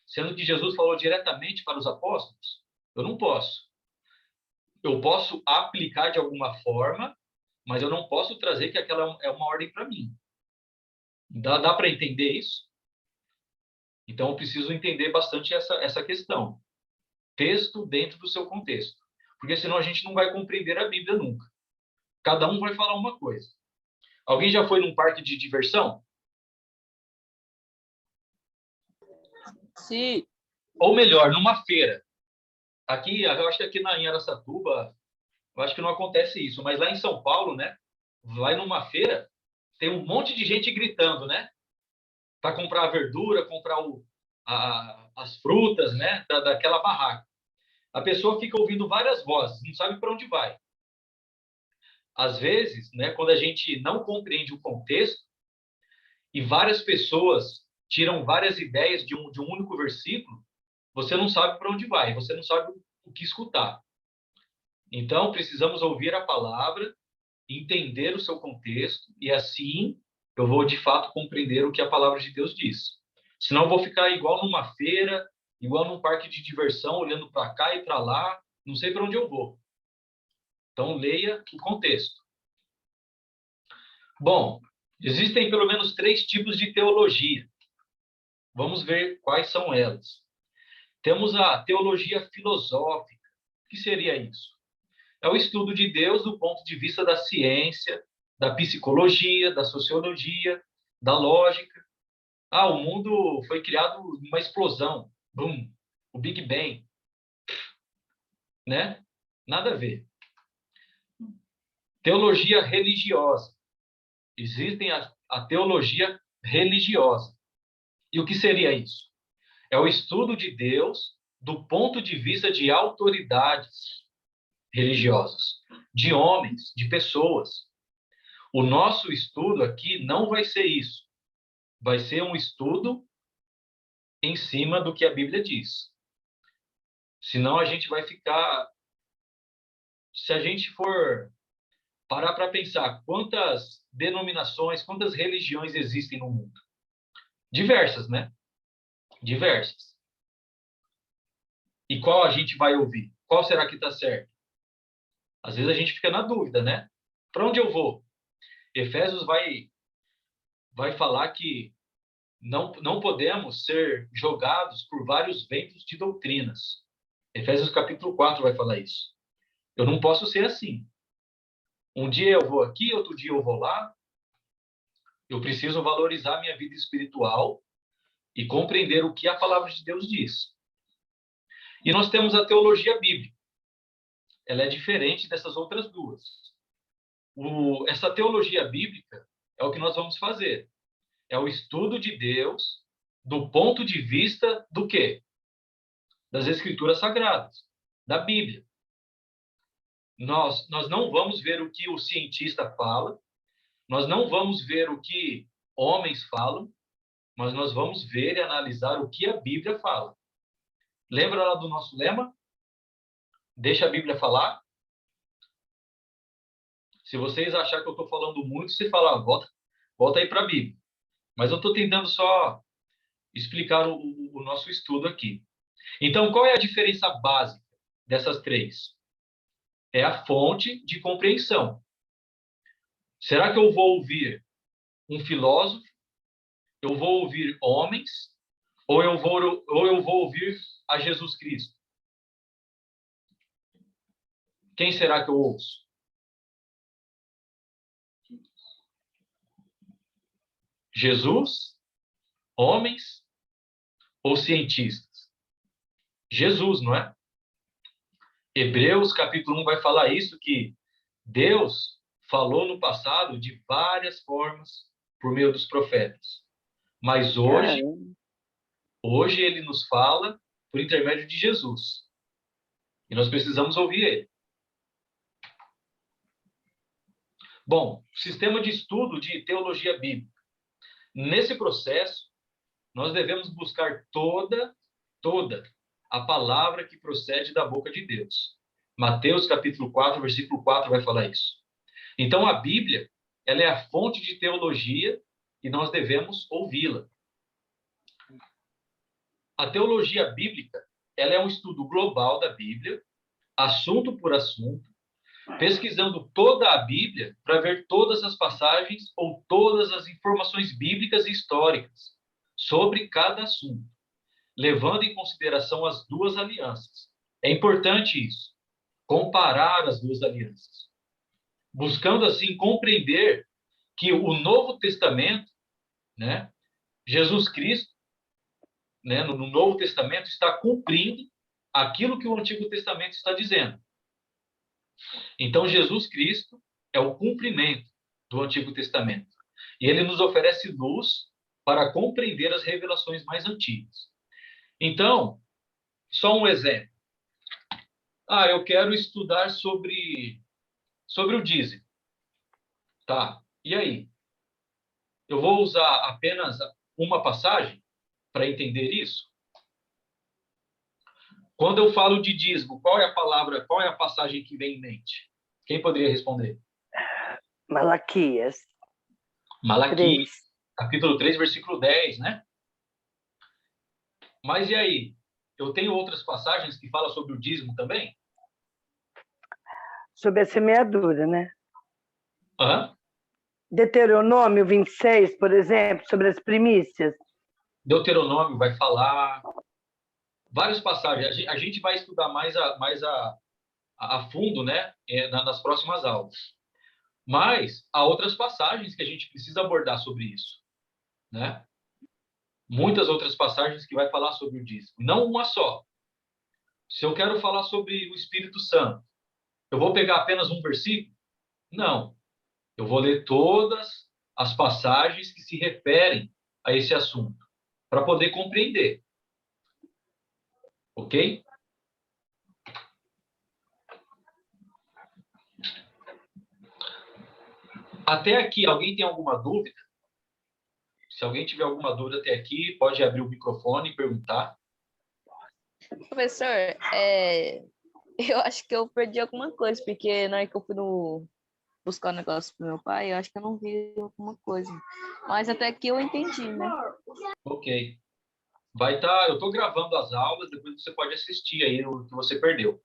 sendo que Jesus falou diretamente para os apóstolos? Eu não posso. Eu posso aplicar de alguma forma, mas eu não posso trazer que aquela é uma ordem para mim. Dá para entender isso? Então, eu preciso entender bastante essa questão. Texto dentro do seu contexto. Porque senão a gente não vai compreender a Bíblia nunca. Cada um vai falar uma coisa. Alguém já foi num parque de diversão? Sim. Ou melhor, numa feira. Aqui, eu acho que aqui em Araçatuba, eu acho que não acontece isso, mas lá em São Paulo, né? Vai numa feira, tem um monte de gente gritando, né? Para comprar a verdura, comprar as frutas, né? Daquela barraca. A pessoa fica ouvindo várias vozes, não sabe para onde vai. Às vezes, né, quando a gente não compreende o contexto e várias pessoas tiram várias ideias de um único versículo, você não sabe para onde vai, você não sabe o que escutar. Então, precisamos ouvir a palavra, entender o seu contexto, e assim eu vou, de fato, compreender o que a palavra de Deus diz. Senão, eu vou ficar igual numa feira, igual num parque de diversão, olhando para cá e para lá, não sei para onde eu vou. Então, leia o contexto. Bom, existem pelo menos 3 tipos de teologia. Vamos ver quais são elas. Temos a teologia filosófica. O que seria isso? É o estudo de Deus do ponto de vista da ciência, da psicologia, da sociologia, da lógica. O mundo foi criado numa explosão. Bum! O Big Bang. Né? Nada a ver. Teologia religiosa. Existe a teologia religiosa. E o que seria isso? É o estudo de Deus do ponto de vista de autoridades religiosas, de homens, de pessoas. O nosso estudo aqui não vai ser isso. Vai ser um estudo em cima do que a Bíblia diz. Senão a gente vai ficar... Se a gente for parar para pensar quantas denominações, quantas religiões existem no mundo? Diversas, né? Diversas. E qual a gente vai ouvir? Qual será que está certo? Às vezes a gente fica na dúvida, né? Para onde eu vou? Efésios vai falar que não podemos ser jogados por vários ventos de doutrinas. Efésios capítulo 4 vai falar isso. Eu não posso ser assim. Um dia eu vou aqui, outro dia eu vou lá. Eu preciso valorizar minha vida espiritual e compreender o que a palavra de Deus diz. E nós temos a teologia bíblica. Ela é diferente dessas outras duas. Essa teologia bíblica é o que nós vamos fazer. É o estudo de Deus do ponto de vista do quê? Das Escrituras Sagradas, da Bíblia. Nós não vamos ver o que o cientista fala, nós não vamos ver o que homens falam, mas nós vamos ver e analisar o que a Bíblia fala. Lembra lá do nosso lema? Deixa a Bíblia falar. Se vocês acharem que eu estou falando muito, você fala, volta aí para a Bíblia. Mas eu estou tentando só explicar o nosso estudo aqui. Então, qual é a diferença básica dessas três? É a fonte de compreensão. Será que eu vou ouvir um filósofo? Eu vou ouvir homens? Ou eu vou ouvir a Jesus Cristo? Quem será que eu ouço? Jesus? Homens? Ou cientistas? Jesus, não é? Hebreus capítulo 1 vai falar isso, que Deus falou no passado de várias formas por meio dos profetas. Mas hoje ele nos fala por intermédio de Jesus. E nós precisamos ouvir ele. Bom, sistema de estudo de teologia bíblica. Nesse processo, nós devemos buscar toda a palavra que procede da boca de Deus. Mateus capítulo 4, versículo 4 vai falar isso. Então, a Bíblia, ela é a fonte de teologia e nós devemos ouvi-la. A teologia bíblica, ela é um estudo global da Bíblia, assunto por assunto, pesquisando toda a Bíblia para ver todas as passagens ou todas as informações bíblicas e históricas sobre cada assunto, levando em consideração as duas alianças. É importante isso, comparar as duas alianças, buscando assim compreender que o Novo Testamento, né, Jesus Cristo, né, no Novo Testamento está cumprindo aquilo que o Antigo Testamento está dizendo. Então, Jesus Cristo é o cumprimento do Antigo Testamento. E ele nos oferece luz para compreender as revelações mais antigas. Então, só um exemplo. Eu quero estudar sobre o dízimo. Tá, e aí? Eu vou usar apenas uma passagem para entender isso? Quando eu falo de dízimo, qual é a palavra, qual é a passagem que vem em mente? Quem poderia responder? Malaquias. Malaquias, capítulo 3, versículo 10, né? Mas e aí? Eu tenho outras passagens que falam sobre o dízimo também? Sobre a semeadura, né? Hã? Deuteronômio 26, por exemplo, sobre as primícias. Deuteronômio vai falar várias passagens. A gente vai estudar mais a fundo, né, nas próximas aulas. Mas há outras passagens que a gente precisa abordar sobre isso, né? Muitas outras passagens que vai falar sobre o dízimo, não uma só. Se eu quero falar sobre o Espírito Santo, eu vou pegar apenas um versículo? Não. Eu vou ler todas as passagens que se referem a esse assunto. para poder compreender. Ok? Até aqui, alguém tem alguma dúvida? Se alguém tiver alguma dúvida até aqui, pode abrir o microfone e perguntar. Professor, eu acho que eu perdi alguma coisa, porque na hora que eu fui buscar o negócio pro meu pai, eu acho que eu não vi alguma coisa. Mas até aqui eu entendi, né? Ok. Vai estar, eu estou gravando as aulas, depois você pode assistir aí o que você perdeu.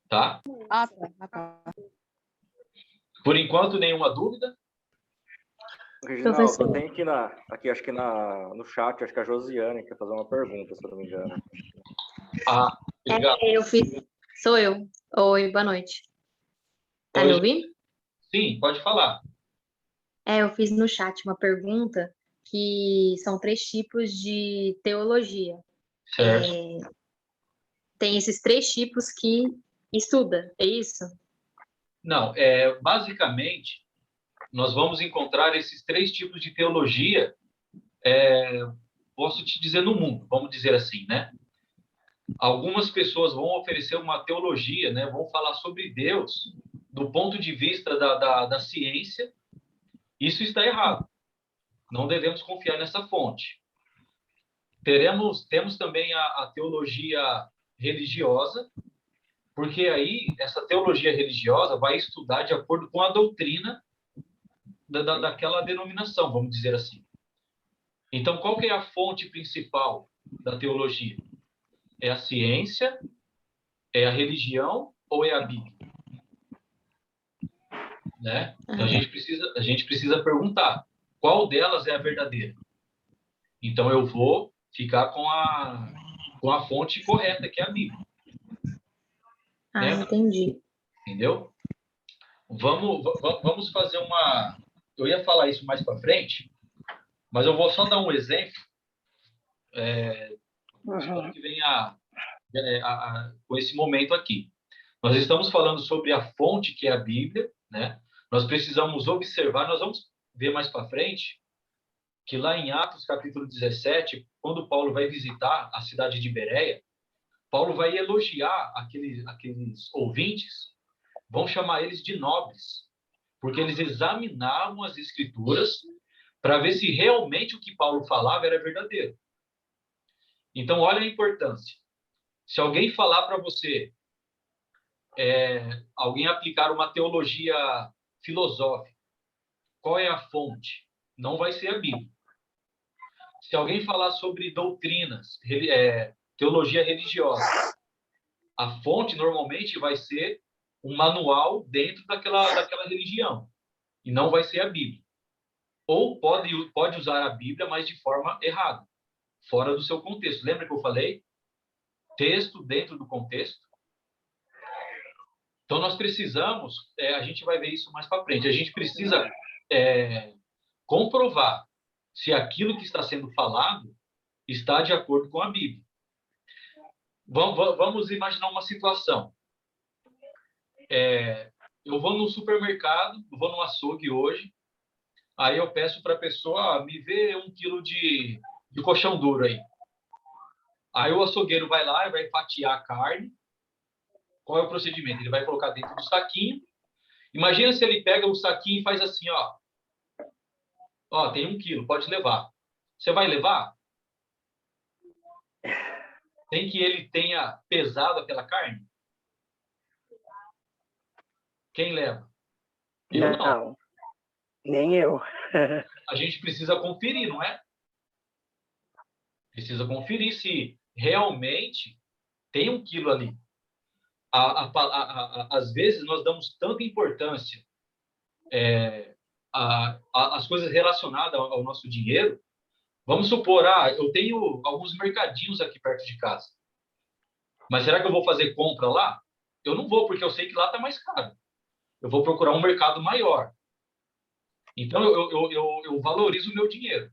Tá? Ah, tá. Ah, tá. Por enquanto, nenhuma dúvida? Reginaldo, Professor. tem aqui acho que no chat, acho que a Josiane quer fazer uma pergunta, se eu não me engano. Ah, obrigado. Eu fiz. Sou eu. Oi, boa noite. Tá Oi. me ouvindo? Sim, pode falar. Eu fiz no chat uma pergunta que são 3 tipos de teologia. Certo. Tem esses 3 tipos que estuda, é isso? Não, basicamente, nós vamos encontrar esses 3 tipos de teologia, posso te dizer, no mundo, vamos dizer assim, né? Algumas pessoas vão oferecer uma teologia, né? Vão falar sobre Deus do ponto de vista da ciência. Isso está errado. Não devemos confiar nessa fonte. Temos também a teologia religiosa, porque aí essa teologia religiosa vai estudar de acordo com a doutrina daquela denominação, vamos dizer assim. Então, qual que é a fonte principal da teologia? É a ciência, é a religião ou é a Bíblia? Né? Então, a gente precisa perguntar qual delas é a verdadeira. Então, eu vou ficar com a fonte correta, que é a Bíblia. Né? Entendi. Entendeu? Vamos fazer uma... Eu ia falar isso mais para frente, mas eu vou só dar um exemplo que vem com esse momento aqui. Nós estamos falando sobre a fonte, que é a Bíblia, né? Nós precisamos observar, nós vamos ver mais para frente, que lá em Atos, capítulo 17, quando Paulo vai visitar a cidade de Bereia, Paulo vai elogiar aqueles ouvintes, vão chamar eles de nobres, porque eles examinavam as escrituras para ver se realmente o que Paulo falava era verdadeiro. Então, olha a importância. Se alguém falar para você, alguém aplicar uma teologia filosófica, qual é a fonte? Não vai ser a Bíblia. Se alguém falar sobre doutrinas, teologia religiosa, a fonte normalmente vai ser um manual dentro daquela religião, e não vai ser a Bíblia. Ou pode usar a Bíblia, mas de forma errada, fora do seu contexto. Lembra que eu falei? Texto dentro do contexto. Então, nós precisamos, a gente vai ver isso mais para frente, a gente precisa comprovar se aquilo que está sendo falado está de acordo com a Bíblia. Vamos imaginar uma situação. Eu vou no supermercado, eu vou no açougue hoje, aí eu peço para a pessoa, me vê 1 quilo de colchão duro aí. Aí o açougueiro vai lá e vai fatiar a carne. Qual é o procedimento? Ele vai colocar dentro do saquinho. Imagina se ele pega o saquinho e faz assim, ó, tem 1 quilo, pode levar. Você vai levar? Sem que ele tenha pesado aquela carne? Quem leva? Eu não. Nem eu. A gente precisa conferir, não é? Precisa conferir se realmente tem 1 quilo ali. Às vezes, nós damos tanta importância às coisas relacionadas ao nosso dinheiro. Vamos supor, eu tenho alguns mercadinhos aqui perto de casa. Mas será que eu vou fazer compra lá? Eu não vou, porque eu sei que lá está mais caro. Eu vou procurar um mercado maior. Então, eu valorizo o meu dinheiro.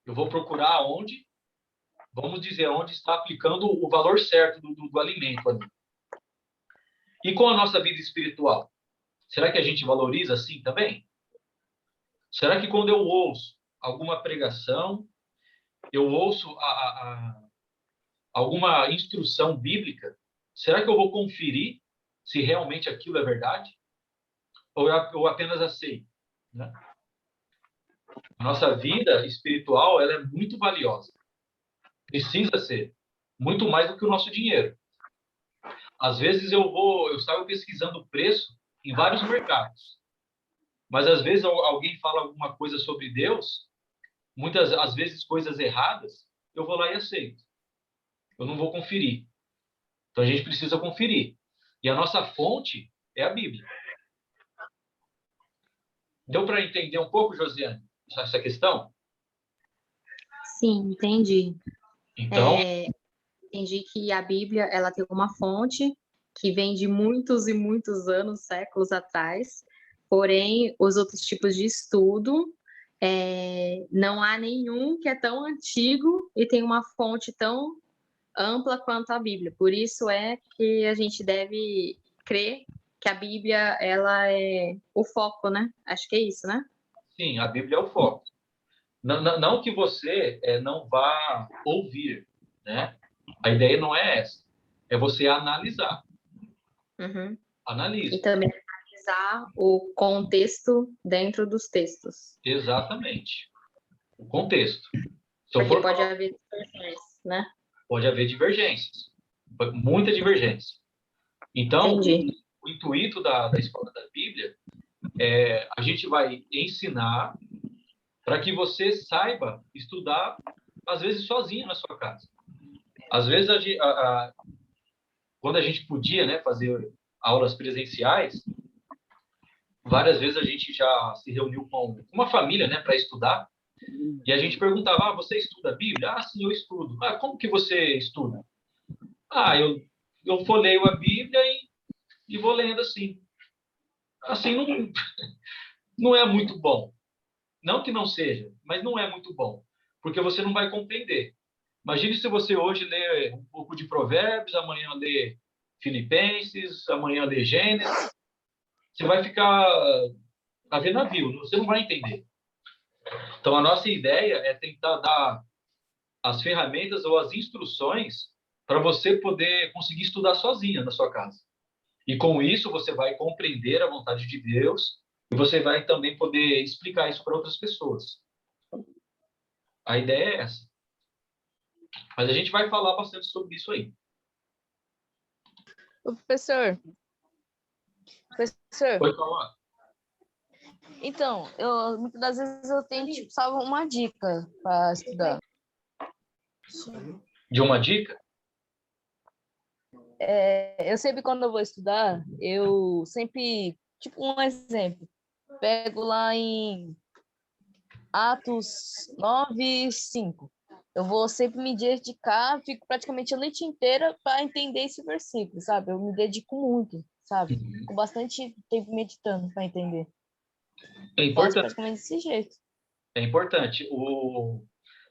Eu vou procurar onde, vamos dizer, onde está aplicando o valor certo do alimento ali. E com a nossa vida espiritual? Será que a gente valoriza assim também? Será que quando eu ouço alguma pregação, eu ouço alguma instrução bíblica, será que eu vou conferir se realmente aquilo é verdade? Ou eu apenas aceito? Né? A nossa vida espiritual, ela é muito valiosa. Precisa ser. Muito mais do que o nosso dinheiro. Às vezes eu saio pesquisando o preço em vários mercados. Mas às vezes alguém fala alguma coisa sobre Deus, às vezes coisas erradas, eu vou lá e aceito. Eu não vou conferir. Então a gente precisa conferir. E a nossa fonte é a Bíblia. Deu para entender um pouco, Josiane, essa questão? Sim, entendi. Então, Entendi que a Bíblia, ela tem uma fonte que vem de muitos e muitos anos, séculos atrás, porém, os outros tipos de estudo, não há nenhum que é tão antigo e tem uma fonte tão ampla quanto a Bíblia. Por isso é que a gente deve crer que a Bíblia, ela é o foco, né? Acho que é isso, né? sim, a Bíblia é o foco. Não que você não vá ouvir, né? A ideia não é essa. É você analisar. Uhum. Analise. E também analisar o contexto dentro dos textos. Exatamente. O contexto. Se eu Porque for pode falar, haver distorções, né? pode haver divergências. Muita divergência. Então, Entendi. o intuito da escola da Bíblia é a gente vai ensinar para que você saiba estudar, às vezes, sozinho na sua casa. Às vezes, quando a gente podia, né, fazer aulas presenciais, várias vezes a gente já se reuniu com uma família, né, para estudar, e a gente perguntava, você estuda a Bíblia? Ah, sim, eu estudo. Ah, como que você estuda? Ah, eu folheio a Bíblia e vou lendo assim. Assim, não é muito bom. Não que não seja, mas não é muito bom, porque você não vai compreender. Imagine se você hoje lê um pouco de Provérbios, amanhã lê Filipenses, amanhã lê Gênesis, você vai ficar a ver navio, você não vai entender. Então, a nossa ideia é tentar dar as ferramentas ou as instruções para você poder conseguir estudar sozinha na sua casa. E com isso, você vai compreender a vontade de Deus e você vai também poder explicar isso para outras pessoas. A ideia é essa. Mas a gente vai falar bastante sobre isso aí. Ô, professor, Pode falar. então, muitas das vezes eu tenho, tipo, só uma dica para estudar. De uma dica? Eu sempre, quando eu vou estudar, eu sempre, tipo, um exemplo, pego lá em Atos 9:5. Eu vou sempre me dedicar, fico praticamente a noite inteira para entender esse versículo, sabe? Eu me dedico muito, sabe? Fico bastante tempo meditando para entender. É Faço importante. praticamente desse jeito. É importante.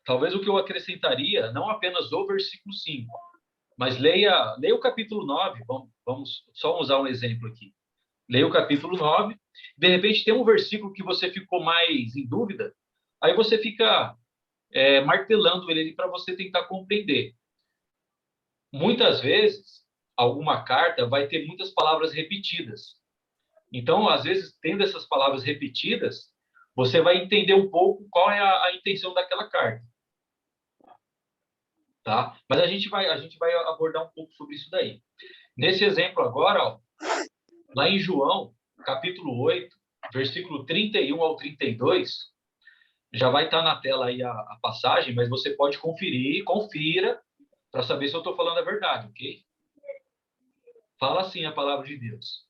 Talvez o que eu acrescentaria, não apenas o versículo 5, mas leia o capítulo 9. Vamos só usar um exemplo aqui. Leia o capítulo 9. De repente, tem um versículo que você ficou mais em dúvida, aí você fica martelando ele para você tentar compreender. Muitas vezes, alguma carta vai ter muitas palavras repetidas. Então, às vezes, tendo essas palavras repetidas, você vai entender um pouco qual é a intenção daquela carta. Tá? Mas a gente vai abordar um pouco sobre isso daí. Nesse exemplo agora, ó, lá em João, capítulo 8, versículo 31 ao 32, já vai estar na tela aí a passagem, mas você pode confira, para saber se eu estou falando a verdade, ok? Fala assim a palavra de Deus.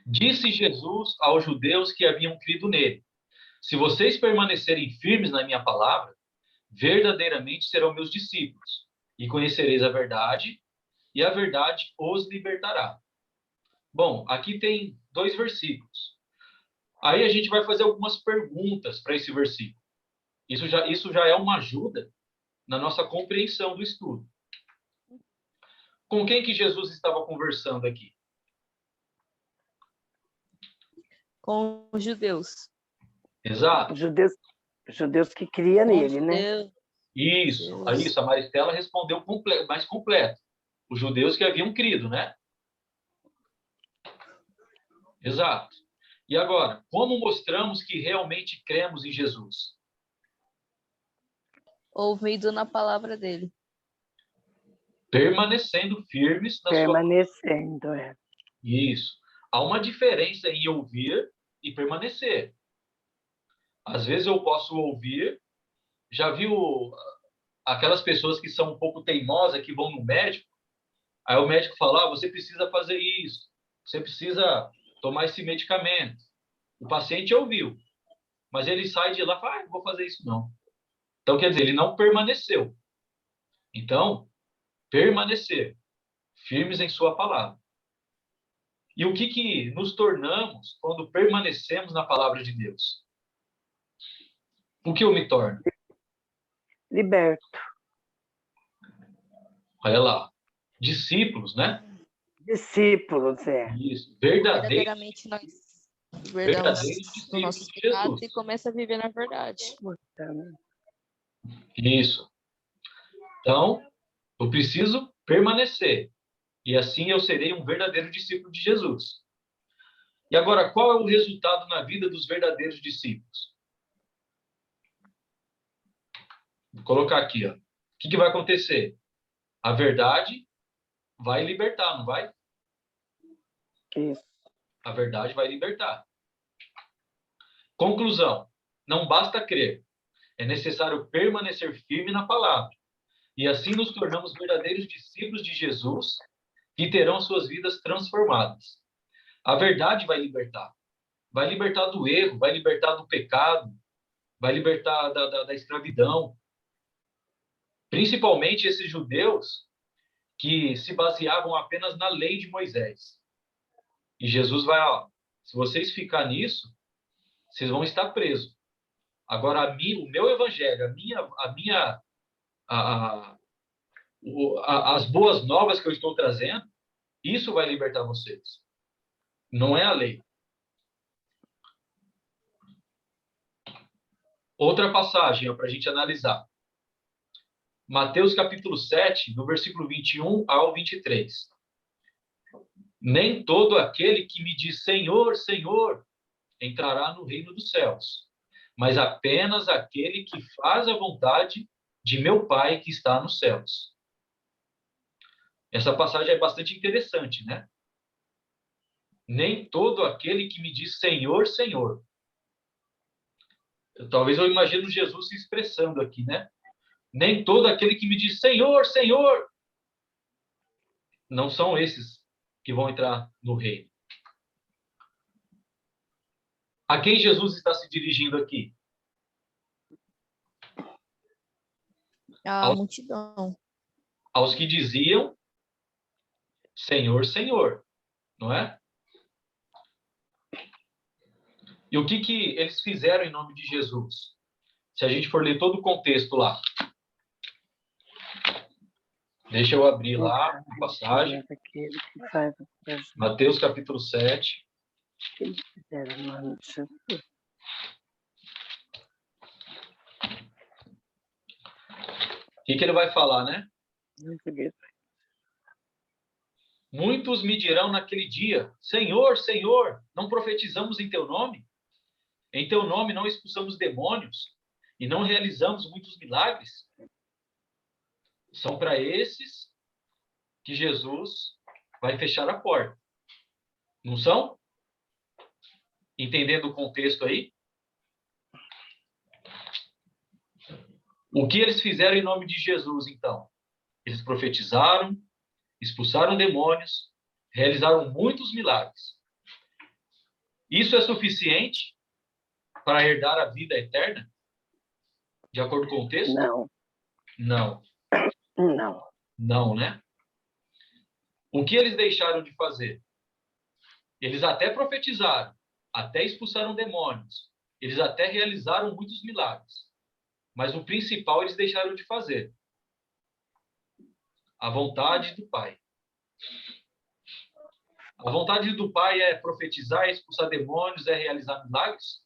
Disse Jesus aos judeus que haviam crido nele: se vocês permanecerem firmes na minha palavra, verdadeiramente serão meus discípulos, e conhecereis a verdade, e a verdade os libertará. Bom, aqui tem 2 versículos. Aí a gente vai fazer algumas perguntas para esse versículo. Isso já é uma ajuda na nossa compreensão do estudo. Com quem que Jesus estava conversando aqui? Com os judeus. Exato. judeus que cria nele, né? Deus. Isso, Deus. isso, a Maristela respondeu mais completo. Os judeus que haviam crido, né? Exato. E agora, como mostramos que realmente cremos em Jesus? Ouvido na palavra dele. Permanecendo firmes na sua... Permanecendo, é. Isso. Há uma diferença em ouvir e permanecer. Às vezes eu posso ouvir, já viu aquelas pessoas que são um pouco teimosas, que vão no médico, aí o médico fala, você precisa fazer isso, você precisa tomar esse medicamento. O paciente ouviu, mas ele sai de lá e fala, não vou fazer isso não. Então, quer dizer, ele não permaneceu. Então, permanecer, firmes em sua palavra. E o que nos tornamos quando permanecemos na palavra de Deus? O que eu me torno? Liberto. Olha lá. Discípulos, né? Discípulos, é. Isso. Verdadeiros Verdadeiramente nós verdamos discípulos dos nossos de pecados Jesus. e começa a viver na verdade. Isso. Então, eu preciso permanecer. E assim eu serei um verdadeiro discípulo de Jesus. E agora, qual é o resultado na vida dos verdadeiros discípulos? Vou colocar aqui, ó. O que vai acontecer? A verdade vai libertar, não vai? Isso. A verdade vai libertar. Conclusão. Não basta crer. É necessário permanecer firme na palavra. E assim nos tornamos verdadeiros discípulos de Jesus que terão suas vidas transformadas. A verdade vai libertar. Vai libertar do erro, vai libertar do pecado, vai libertar da escravidão. Principalmente esses judeus que se baseavam apenas na lei de Moisés. E Jesus vai, ó, se vocês ficar nisso, vocês vão estar presos. Agora, o meu evangelho, as boas novas que eu estou trazendo, isso vai libertar vocês. Não é a lei. Outra passagem para a gente analisar. Mateus capítulo 7, do versículo 21 ao 23. Nem todo aquele que me diz Senhor, Senhor, entrará no reino dos céus, mas apenas aquele que faz a vontade de meu Pai que está nos céus. Essa passagem é bastante interessante, né? Nem todo aquele que me diz Senhor, Senhor. Talvez eu imagino Jesus se expressando aqui, né? Nem todo aquele que me diz Senhor, Senhor. Não são esses que vão entrar no reino. A quem Jesus está se dirigindo aqui? A multidão. Aos que diziam Senhor, Senhor, não é? E o que eles fizeram em nome de Jesus? Se a gente for ler todo o contexto lá. Deixa eu abrir lá a passagem. Mateus capítulo 7. O que ele vai falar, né? Muitos me dirão naquele dia, Senhor, Senhor, não profetizamos em teu nome? Em teu nome não expulsamos demônios e não realizamos muitos milagres? São para esses que Jesus vai fechar a porta. Não são? Entendendo o contexto aí? O que eles fizeram em nome de Jesus, então? Eles profetizaram, expulsaram demônios, realizaram muitos milagres. Isso é suficiente para herdar a vida eterna? De acordo com o texto? Não. Não. Não. Não, né? O que eles deixaram de fazer? Eles até profetizaram, até expulsaram demônios, eles até realizaram muitos milagres. Mas o principal eles deixaram de fazer. A vontade do Pai. A vontade do Pai é profetizar, é expulsar demônios, é realizar milagres?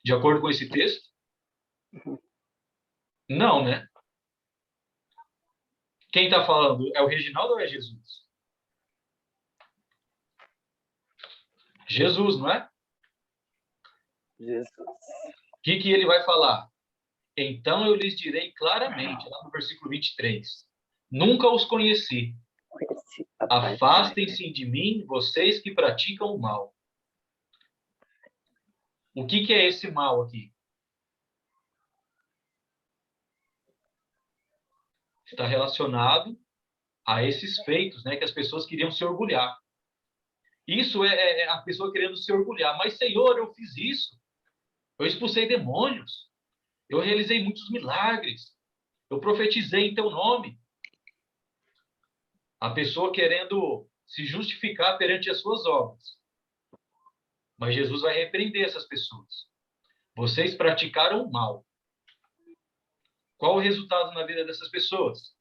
De acordo com esse texto? Não, né? Quem está falando? É o Reginaldo ou é Jesus? Jesus, não é? Jesus. O que ele vai falar? Então eu lhes direi claramente, lá no versículo 23. Nunca os conheci. Esse papai. Afastem-se de mim, vocês que praticam o mal. O que é esse mal aqui? Está relacionado a esses feitos, né, que as pessoas queriam se orgulhar. Isso é a pessoa querendo se orgulhar. Mas, Senhor, eu fiz isso. Eu expulsei demônios. Eu realizei muitos milagres. Eu profetizei em teu nome. A pessoa querendo se justificar perante as suas obras. Mas Jesus vai repreender essas pessoas. Vocês praticaram o mal. Qual o resultado na vida dessas pessoas?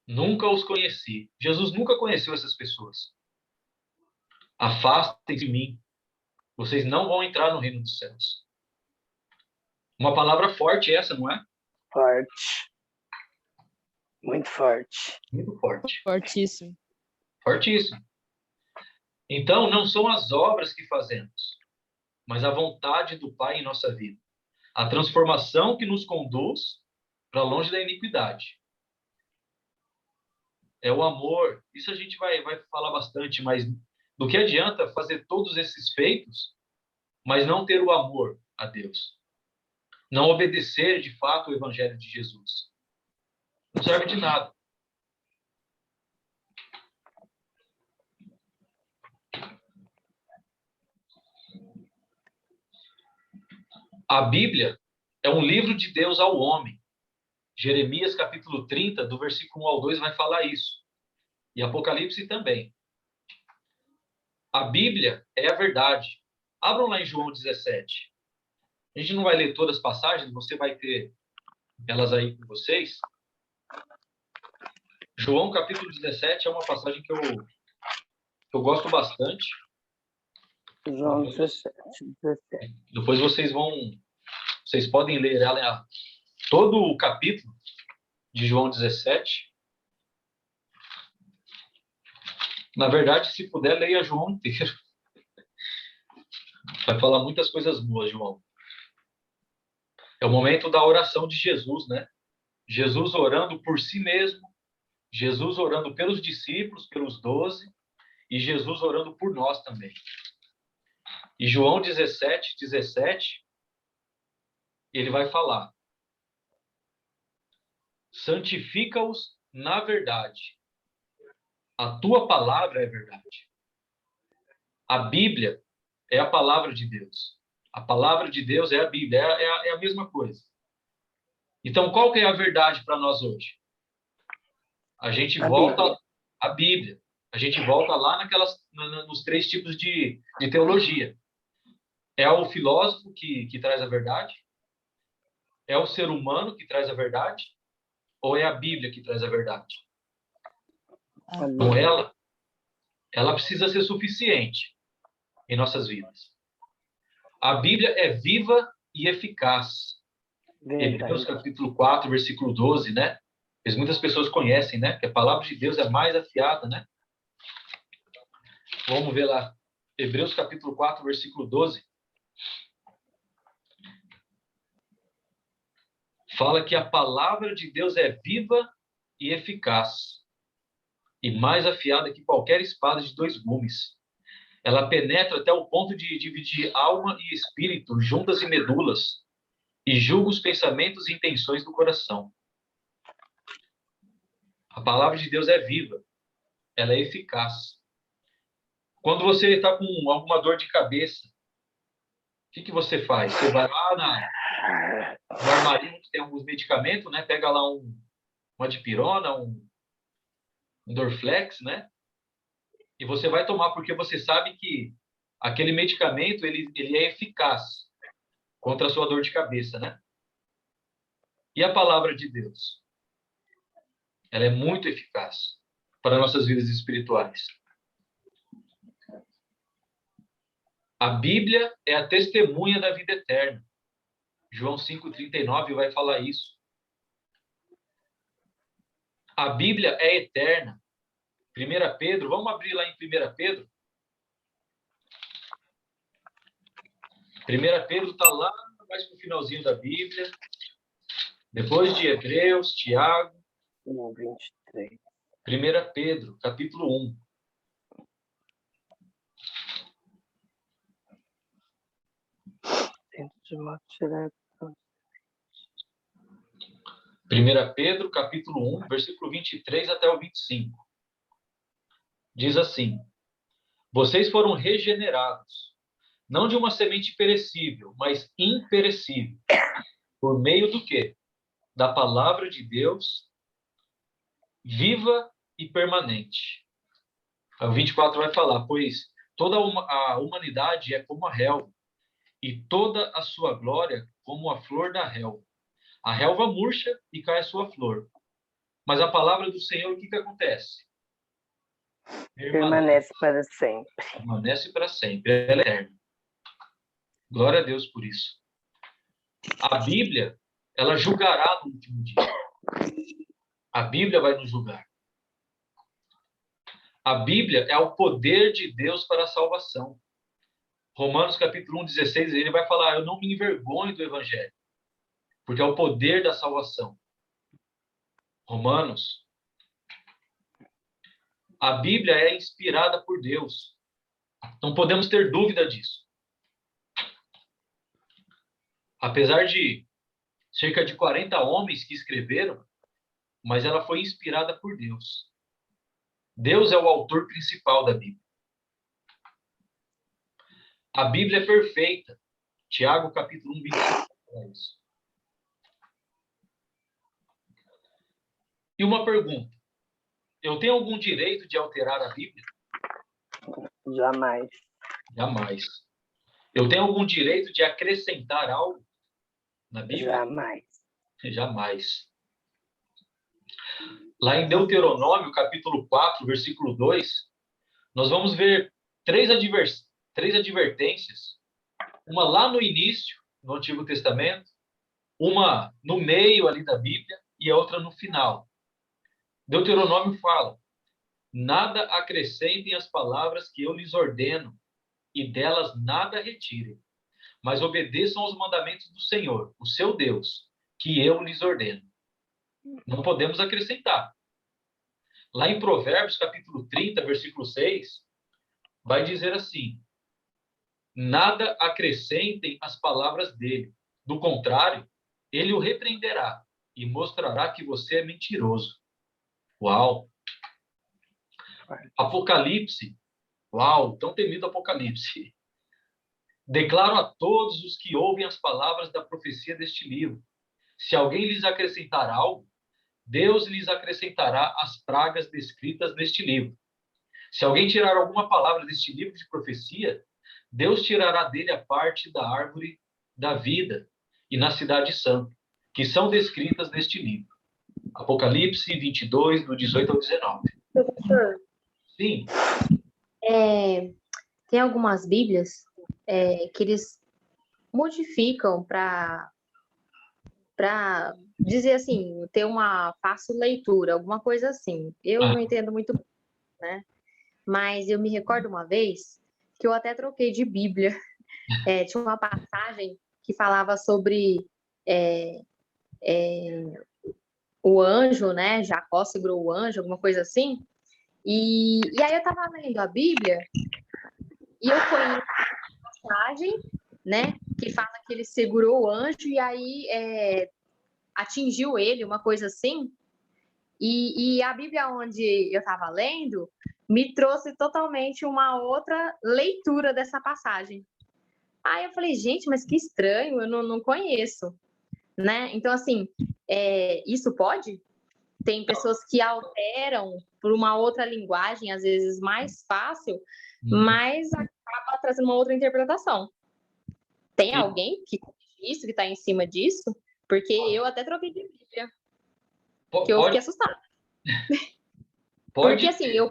Nunca os conheci. Jesus nunca conheceu essas pessoas. Afastem-se de mim. Vocês não vão entrar no reino dos céus. Uma palavra forte essa, não é? Forte. Muito forte. Muito forte. Fortíssimo. Fortíssimo. Então, não são as obras que fazemos, mas a vontade do Pai em nossa vida. A transformação que nos conduz para longe da iniquidade. É o amor. Isso a gente vai falar bastante, mas do que adianta fazer todos esses feitos, mas não ter o amor a Deus? Não obedecer, de fato, o Evangelho de Jesus. Não serve de nada. A Bíblia é um livro de Deus ao homem. Jeremias, capítulo 30, do versículo 1 ao 2, vai falar isso. E Apocalipse também. A Bíblia é a verdade. Abram lá em João 17. A gente não vai ler todas as passagens, você vai ter elas aí com vocês. João, capítulo 17, é uma passagem que eu gosto bastante. João 17. Depois vocês podem ler ela, todo o capítulo de João 17. Na verdade, se puder, leia João inteiro. Vai falar muitas coisas boas, João. É o momento da oração de Jesus, né? Jesus orando por si mesmo, Jesus orando pelos discípulos, pelos 12, e Jesus orando por nós também. E João 17, ele vai falar: santifica-os na verdade. A tua palavra é verdade. A Bíblia é a palavra de Deus. A palavra de Deus é a Bíblia, é a mesma coisa. Então, qual que é a verdade para nós hoje? A gente volta à Bíblia. A gente volta lá nos 3 tipos de teologia. É o filósofo que traz a verdade? É o ser humano que traz a verdade? Ou é a Bíblia que traz a verdade? Então, ela precisa ser suficiente em nossas vidas. A Bíblia é viva e eficaz. Hebreus capítulo 4, versículo 12, né? Pois muitas pessoas conhecem, né? Que a palavra de Deus é mais afiada, né? Vamos ver lá. Hebreus capítulo 4, versículo 12. Fala que a palavra de Deus é viva e eficaz. E mais afiada que qualquer espada de 2 gumes. Ela penetra até o ponto de dividir alma e espírito, juntas e medulas, e julga os pensamentos e intenções do coração. A palavra de Deus é viva, ela é eficaz. Quando você está com alguma dor de cabeça, o que você faz? Você vai lá no armarinho que tem alguns medicamentos, né? Pega lá uma dipirona, um Dorflex, né? E você vai tomar, porque você sabe que aquele medicamento ele é eficaz contra a sua dor de cabeça, né? E a palavra de Deus? Ela é muito eficaz para nossas vidas espirituais. A Bíblia é a testemunha da vida eterna. João 5,39 vai falar isso. A Bíblia é eterna. 1 Pedro, vamos abrir lá em 1 Pedro? 1 Pedro está lá mais para o finalzinho da Bíblia. Depois de Hebreus, Tiago. 23. 1 Pedro, capítulo 1. Timóteo, né? 1 Pedro, capítulo 1, versículo 23 até o 25. Diz assim: Vocês foram regenerados, não de uma semente perecível, mas imperecível. Por meio do quê? Da palavra de Deus, viva e permanente. O 24 vai falar: Pois toda a humanidade é como a relva, e toda a sua glória como a flor da relva. A relva murcha e cai a sua flor. Mas a palavra do Senhor, o que acontece? Permanece para sempre. Permanece para sempre. Ela é eterna. Glória a Deus por isso. A Bíblia, ela julgará no último dia. A Bíblia vai nos julgar. A Bíblia é o poder de Deus para a salvação. Romanos capítulo 1, 16, ele vai falar: eu não me envergonho do Evangelho, porque é o poder da salvação. Romanos. A Bíblia é inspirada por Deus. Não podemos ter dúvida disso. Apesar de cerca de 40 homens que escreveram, mas ela foi inspirada por Deus. Deus é o autor principal da Bíblia. A Bíblia é perfeita. Tiago, capítulo 1, 25. E uma pergunta: eu tenho algum direito de alterar a Bíblia? Jamais. Jamais. Eu tenho algum direito de acrescentar algo na Bíblia? Jamais. Jamais. Lá em Deuteronômio, capítulo 4, versículo 2, nós vamos ver três advertências. Uma lá no início, no Antigo Testamento, uma no meio ali da Bíblia e a outra no final. Deuteronômio fala: nada acrescentem as palavras que eu lhes ordeno, e delas nada retirem, mas obedeçam aos mandamentos do Senhor, o seu Deus, que eu lhes ordeno. Não podemos acrescentar. Lá em Provérbios, capítulo 30, versículo 6, vai dizer assim: nada acrescentem as palavras dele. Do contrário, ele o repreenderá e mostrará que você é mentiroso. Uau! Apocalipse. Uau, tão temido Apocalipse. Declaro a todos os que ouvem as palavras da profecia deste livro: se alguém lhes acrescentar algo, Deus lhes acrescentará as pragas descritas neste livro. Se alguém tirar alguma palavra deste livro de profecia, Deus tirará dele a parte da árvore da vida e na cidade santa, que são descritas neste livro. Apocalipse 22, do 18 ao 19. Professor, Sim. Tem algumas Bíblias que eles modificam para dizer assim, ter uma fácil leitura, alguma coisa assim. Eu não entendo muito, né? Mas eu me recordo uma vez que eu até troquei de Bíblia. Tinha uma passagem que falava sobre o anjo, né? Jacó segurou o anjo, alguma coisa assim. E aí eu estava lendo a Bíblia e eu conheço a passagem, né? Que fala que ele segurou o anjo e aí atingiu ele, uma coisa assim. E a Bíblia onde eu estava lendo me trouxe totalmente uma outra leitura dessa passagem. Aí eu falei, gente, mas que estranho, eu não conheço, né? Então, assim, isso pode? Tem pessoas que alteram por uma outra linguagem, às vezes mais fácil, mas acaba trazendo uma outra interpretação. Tem alguém que isso, que está em cima disso? Porque eu até troquei de Bíblia. Porque eu fiquei assustada. Porque, assim, eu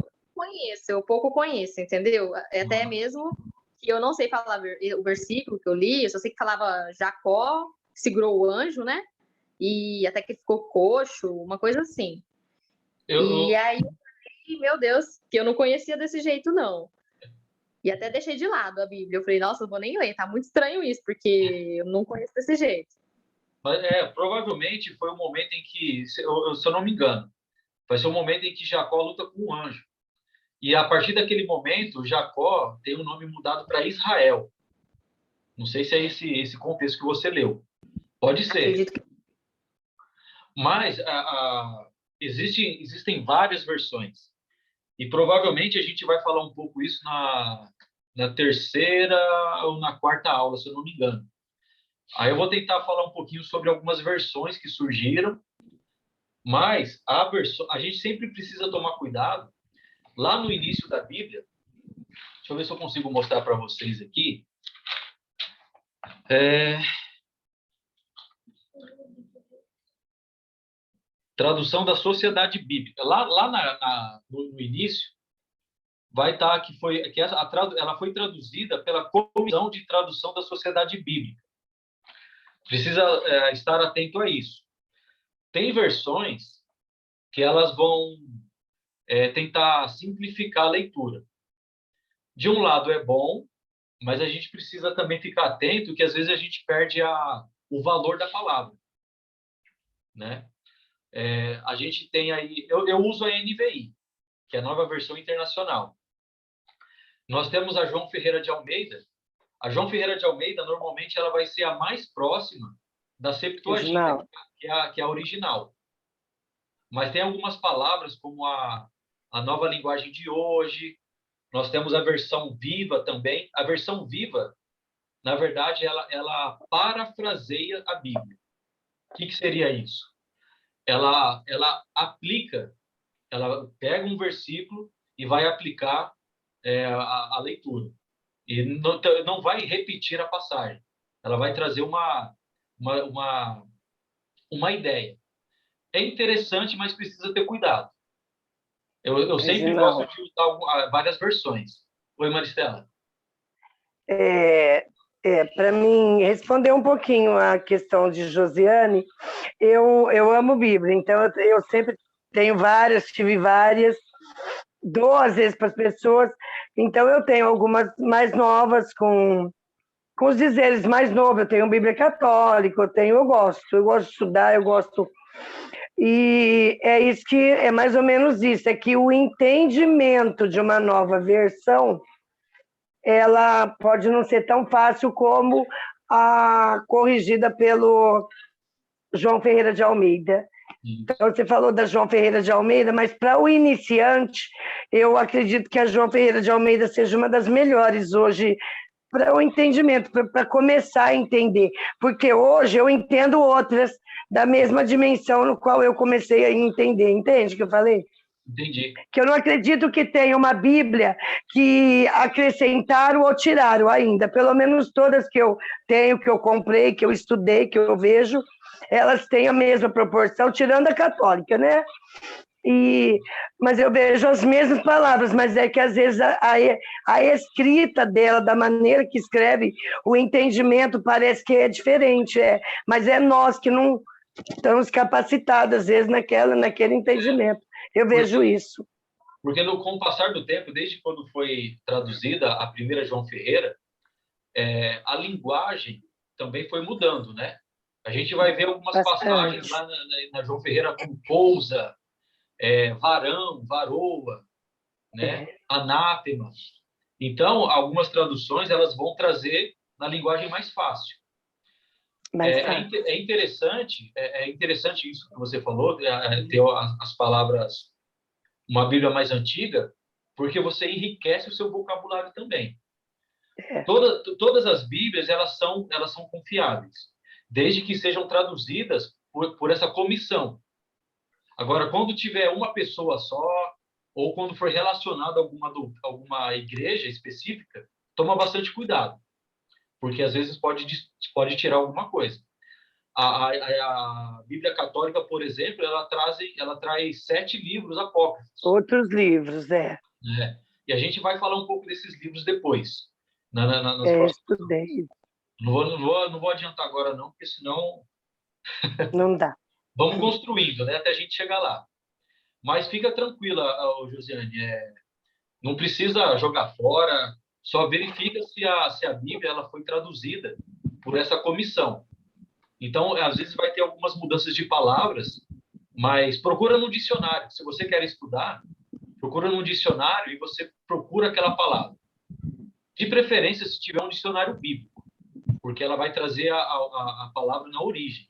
pouco conheço, entendeu? Até mesmo que eu não sei falar o versículo que eu li, eu só sei que falava Jacó segurou o anjo, né? E até que ele ficou coxo, uma coisa assim. E aí, meu Deus, que eu não conhecia desse jeito, não. E até deixei de lado a Bíblia. Eu falei, nossa, eu vou nem ler, tá muito estranho isso, porque eu não conheço desse jeito. Mas, provavelmente foi o momento em que, se eu não me engano, vai ser o momento em que Jacó luta com um anjo. E a partir daquele momento, Jacó tem o nome mudado para Israel. Não sei se é esse contexto que você leu. Pode ser. Acredito que Mas existem várias versões. E provavelmente a gente vai falar um pouco isso na terceira ou na quarta aula, se eu não me engano. Aí eu vou tentar falar um pouquinho sobre algumas versões que surgiram, mas a gente sempre precisa tomar cuidado. Lá no início da Bíblia, deixa eu ver se eu consigo mostrar para vocês aqui. Tradução da Sociedade Bíblica. Lá no início, vai estar ela foi traduzida pela Comissão de Tradução da Sociedade Bíblica. Precisa estar atento a isso. Tem versões que elas vão tentar simplificar a leitura. De um lado é bom, mas a gente precisa também ficar atento que às vezes a gente perde o valor da palavra, né? A gente tem aí, eu uso a NVI, que é a Nova Versão Internacional. Nós temos a João Ferreira de Almeida. A João Ferreira de Almeida, normalmente, ela vai ser a mais próxima da Septuaginta, que é a original. Mas tem algumas palavras, como a nova linguagem de hoje. Nós temos a versão viva também. A versão viva, na verdade, ela parafraseia a Bíblia. O que seria isso? Ela aplica, ela pega um versículo e vai aplicar a leitura. E não vai repetir a passagem. Ela vai trazer uma ideia. É interessante, mas precisa ter cuidado. Eu sempre gosto de usar várias versões. Oi, Maristela. Para mim responder um pouquinho a questão de Josiane, eu amo Bíblia, então eu sempre tenho várias, tive várias, dou às vezes para as pessoas, então eu tenho algumas mais novas com os dizeres mais novos. Eu tenho Bíblia católica, eu gosto de estudar, eu gosto. E é isso que é mais ou menos isso, é que o entendimento de uma nova versão, ela pode não ser tão fácil como a corrigida pelo João Ferreira de Almeida. Então, você falou da João Ferreira de Almeida, mas para o iniciante, eu acredito que a João Ferreira de Almeida seja uma das melhores hoje para o entendimento, para começar a entender. Porque hoje eu entendo outras da mesma dimensão no qual eu comecei a entender. Entende o que eu falei? Entendi. Que eu não acredito que tenha uma Bíblia que acrescentaram ou tiraram ainda. Pelo menos todas que eu tenho, que eu comprei, que eu estudei, que eu vejo, elas têm a mesma proporção, tirando a católica, né? Mas eu vejo as mesmas palavras, mas é que às vezes a escrita dela, da maneira que escreve, o entendimento parece que é diferente, mas é nós que não estamos capacitados, às vezes, naquele entendimento. Eu vejo isso. Porque com o passar do tempo, desde quando foi traduzida a primeira João Ferreira, a linguagem também foi mudando, né? A gente vai ver algumas passagens lá na João Ferreira como pousa, varão, varoa, né? Anátema. Então, algumas traduções elas vão trazer na linguagem mais fácil. É interessante isso que você falou, ter as palavras, uma Bíblia mais antiga, porque você enriquece o seu vocabulário também. Todas as Bíblias elas são confiáveis, desde que sejam traduzidas por essa comissão. Agora, quando tiver uma pessoa só, ou quando for relacionado a alguma igreja específica, toma bastante cuidado, porque às vezes pode tirar alguma coisa. A Bíblia Católica, por exemplo, ela traz 7 livros apócrifos. Outros livros, E a gente vai falar um pouco desses livros depois. Estudei. Não vou adiantar agora, não, porque senão Não dá. vamos construindo, né, até a gente chegar lá. Mas fica tranquila, Josiane, não precisa jogar fora, só verifica se a Bíblia ela foi traduzida por essa comissão. Então, às vezes vai ter algumas mudanças de palavras, mas procura no dicionário. Se você quer estudar, procura no dicionário e você procura aquela palavra. De preferência, se tiver um dicionário bíblico, porque ela vai trazer a palavra na origem,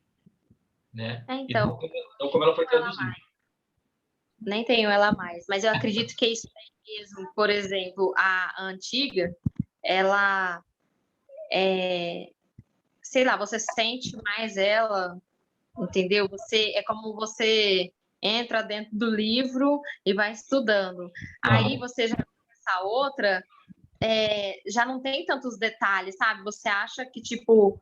né? Então, Então, como ela foi traduzida. nem tenho ela mais, mas eu acredito que é isso aí mesmo. Por exemplo, a antiga, ela sei lá, você sente mais ela, entendeu? É como você entra dentro do livro e vai estudando. Aí você já essa outra já não tem tantos detalhes, sabe? Você acha que, tipo,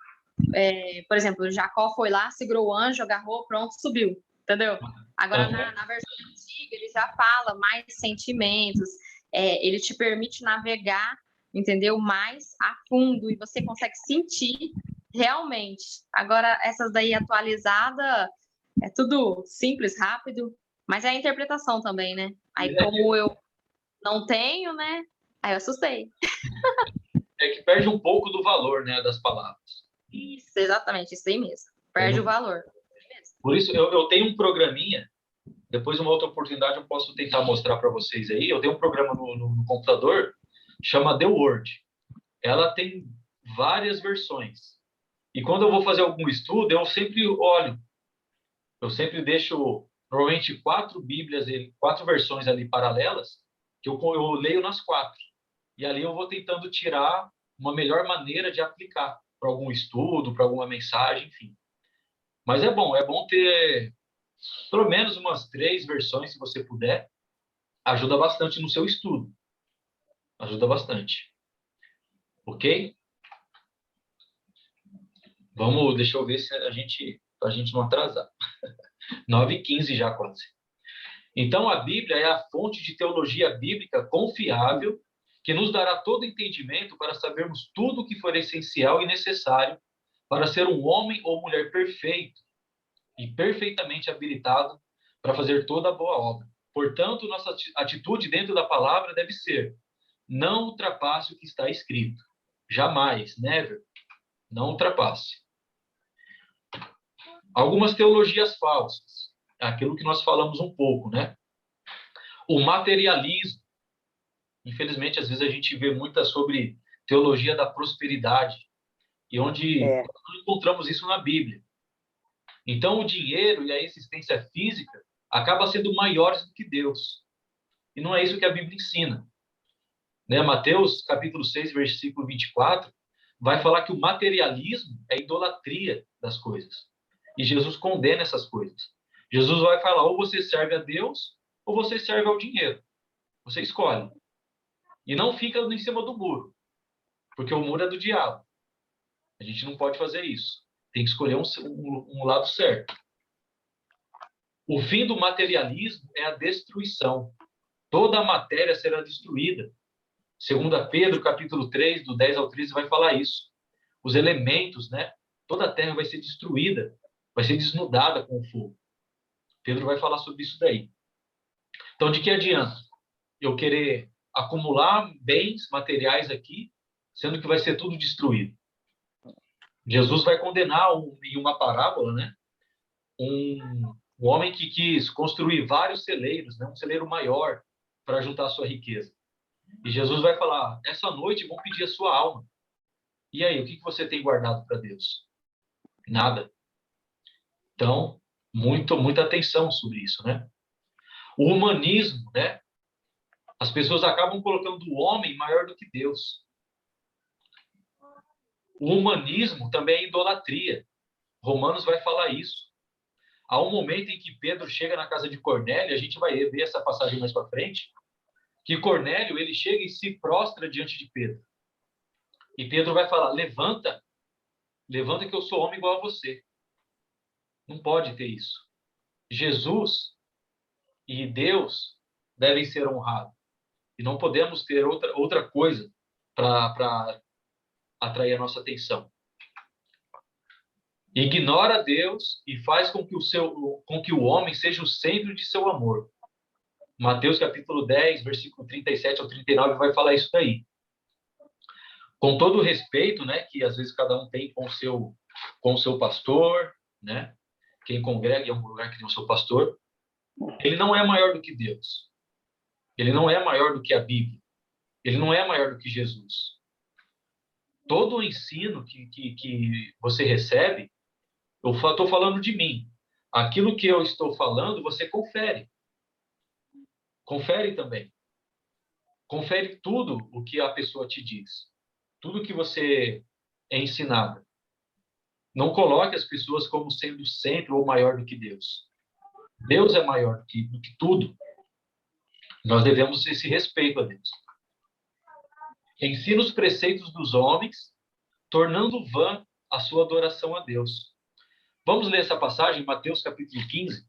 por exemplo, Jacó foi lá, segurou o anjo, agarrou, pronto, subiu, entendeu? Agora, na versão antiga, ele já fala mais sentimentos, ele te permite navegar, entendeu? Mais a fundo, e você consegue sentir realmente. Agora, essas daí atualizada, é tudo simples, rápido, mas é a interpretação também, né? Aí, como eu não tenho, né? Aí eu assustei. É que perde um pouco do valor, né, das palavras. Isso, exatamente, isso aí mesmo. Perde o valor. Por isso, eu tenho um programinha, depois, uma outra oportunidade, eu posso tentar mostrar para vocês aí. Eu tenho um programa no computador, chama The Word. Ela tem várias versões. E quando eu vou fazer algum estudo, eu sempre olho. Eu sempre deixo, normalmente, 4 Bíblias, 4 versões ali paralelas, que eu leio nas 4. E ali eu vou tentando tirar uma melhor maneira de aplicar para algum estudo, para alguma mensagem, enfim. Mas é bom ter pelo menos umas 3 versões, se você puder. Ajuda bastante no seu estudo. Ajuda bastante. Ok? Deixa eu ver se a gente não atrasar. 9h15 já quase. Então, a Bíblia é a fonte de teologia bíblica confiável que nos dará todo entendimento para sabermos tudo o que for essencial e necessário para ser um homem ou mulher perfeito e perfeitamente habilitado para fazer toda a boa obra. Portanto, nossa atitude dentro da palavra deve ser: não ultrapasse o que está escrito. Jamais, never, não ultrapasse. Algumas teologias falsas, aquilo que nós falamos um pouco, né? O materialismo. Infelizmente, às vezes a gente vê muita sobre teologia da prosperidade, e onde nós não encontramos isso na Bíblia. Então, o dinheiro e a existência física acabam sendo maiores do que Deus. E não é isso que a Bíblia ensina. Né? Mateus, capítulo 6, versículo 24, vai falar que o materialismo é idolatria das coisas. E Jesus condena essas coisas. Jesus vai falar, ou você serve a Deus, ou você serve ao dinheiro. Você escolhe. E não fica em cima do muro, porque o muro é do diabo. A gente não pode fazer isso. Tem que escolher um lado certo. O fim do materialismo é a destruição. Toda a matéria será destruída. 2 Pedro, capítulo 3, do 10 ao 13, vai falar isso. Os elementos, né? Toda a terra vai ser destruída, vai ser desnudada com o fogo. Pedro vai falar sobre isso daí. Então, de que adianta eu querer acumular bens materiais aqui, sendo que vai ser tudo destruído? Jesus vai condenar em uma parábola, né? Um homem que quis construir vários celeiros, né? Um celeiro maior para juntar a sua riqueza. E Jesus vai falar, essa noite vão pedir a sua alma. E aí, o que você tem guardado para Deus? Nada. Então, muita atenção sobre isso, né? O humanismo, né? As pessoas acabam colocando o homem maior do que Deus. O humanismo também é idolatria. Romanos vai falar isso. Há um momento em que Pedro chega na casa de Cornélio, a gente vai ver essa passagem mais para frente, que Cornélio, ele chega e se prostra diante de Pedro. E Pedro vai falar, levanta que eu sou homem igual a você. Não pode ter isso. Jesus e Deus devem ser honrados. E não podemos ter outra coisa para atrair a nossa atenção. Ignora Deus e faz com que o homem seja o centro de seu amor. Mateus capítulo 10, versículo 37 ao 39 vai falar isso daí. Com todo o respeito, né, que às vezes cada um tem com o seu pastor, né? Quem congrega em algum lugar que tem o seu pastor, ele não é maior do que Deus. Ele não é maior do que a Bíblia. Ele não é maior do que Jesus. Todo o ensino que você recebe, eu estou falando de mim. Aquilo que eu estou falando, você confere. Confere também. Confere tudo o que a pessoa te diz. Tudo que você é ensinado. Não coloque as pessoas como sendo sempre ou maior do que Deus. Deus é maior do que tudo. Nós devemos esse respeito a Deus. Ensina os preceitos dos homens, tornando vã a sua adoração a Deus. Vamos ler essa passagem, Mateus capítulo 15.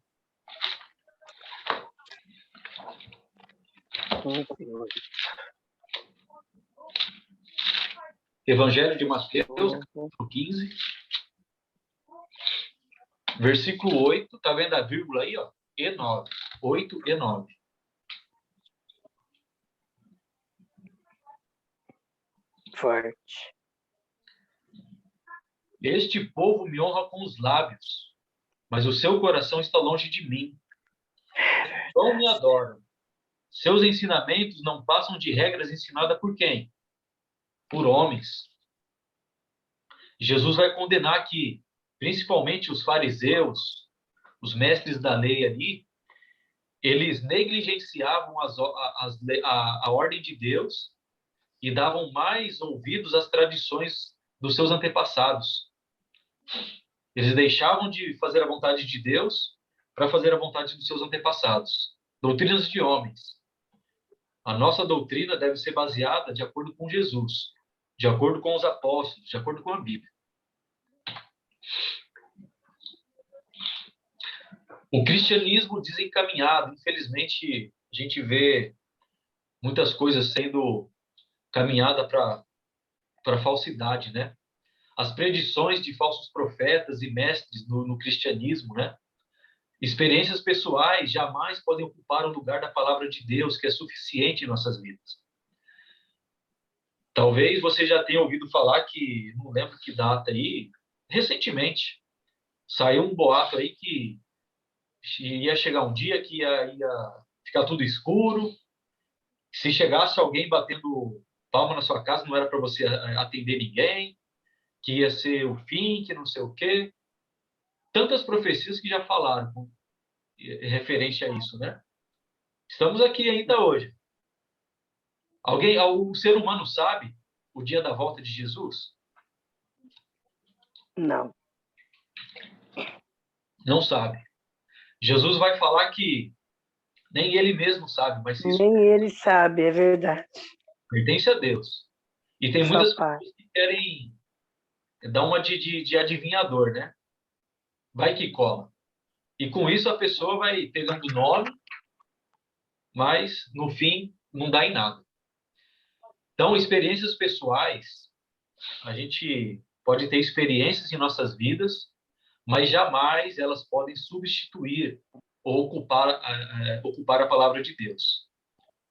Evangelho de Mateus, capítulo 15. Versículo 8, tá vendo a vírgula aí, ó? E 9. 8 e 9. Forte. Este povo me honra com os lábios, mas o seu coração está longe de mim. Não me adoram. Seus ensinamentos não passam de regras ensinadas por quem? Por homens. Jesus vai condenar aqui, principalmente os fariseus, os mestres da lei ali, eles negligenciavam a ordem de Deus e davam mais ouvidos às tradições dos seus antepassados. Eles deixavam de fazer a vontade de Deus para fazer a vontade dos seus antepassados. Doutrinas de homens. A nossa doutrina deve ser baseada de acordo com Jesus, de acordo com os apóstolos, de acordo com a Bíblia. O cristianismo desencaminhado, infelizmente, a gente vê muitas coisas sendo caminhada para a falsidade, né? As predições de falsos profetas e mestres no cristianismo, né? Experiências pessoais jamais podem ocupar o lugar da palavra de Deus, que é suficiente em nossas vidas. Talvez você já tenha ouvido falar que, não lembro que data aí, recentemente, saiu um boato aí que ia chegar um dia que ia ficar tudo escuro. Se chegasse alguém batendo palma na sua casa, não era para você atender ninguém, que ia ser o fim, que não sei o quê. Tantas profecias que já falaram referente a isso, né? Estamos aqui ainda hoje. O ser humano sabe o dia da volta de Jesus? Não. Não sabe. Jesus vai falar que nem ele mesmo sabe, mas isso Nem ele sabe, é verdade. pertence a Deus. E tem Só muitas pai. pessoas que querem dar uma de adivinhador, né? Vai que cola. E com isso a pessoa vai pegando nome, mas no fim não dá em nada. Então, experiências pessoais, a gente pode ter experiências em nossas vidas, mas jamais elas podem substituir ou ocupar a palavra de Deus.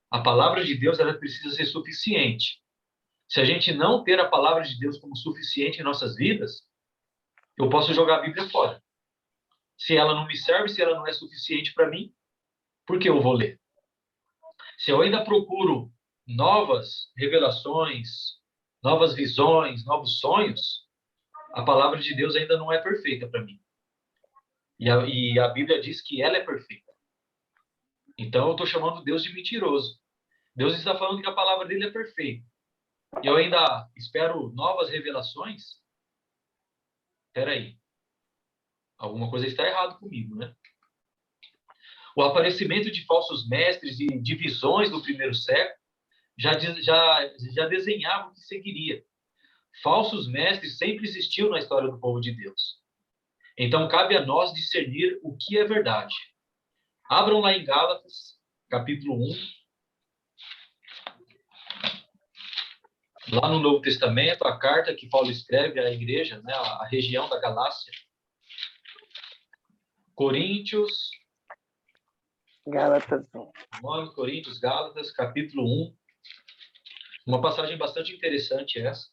A palavra de Deus ela precisa ser suficiente. Se a gente não ter a palavra de Deus como suficiente em nossas vidas, eu posso jogar a Bíblia fora. Se ela não me serve, se ela não é suficiente para mim, por que eu vou ler? Se eu ainda procuro novas revelações, novas visões, novos sonhos, a palavra de Deus ainda não é perfeita para mim. E a Bíblia diz que ela é perfeita. Então eu estou chamando Deus de mentiroso. Deus está falando que a palavra dele é perfeita. E eu ainda espero novas revelações? Espera aí. Alguma coisa está errada comigo, né? O aparecimento de falsos mestres e divisões do primeiro século já desenhava o que seguiria. Falsos mestres sempre existiam na história do povo de Deus. Então, cabe a nós discernir o que é verdade. Abram lá em Gálatas, capítulo 1. Lá no Novo Testamento, a carta que Paulo escreve à igreja, né, a região da Galácia, Coríntios, Gálatas. 9 Coríntios, Gálatas, capítulo 1. Uma passagem bastante interessante essa.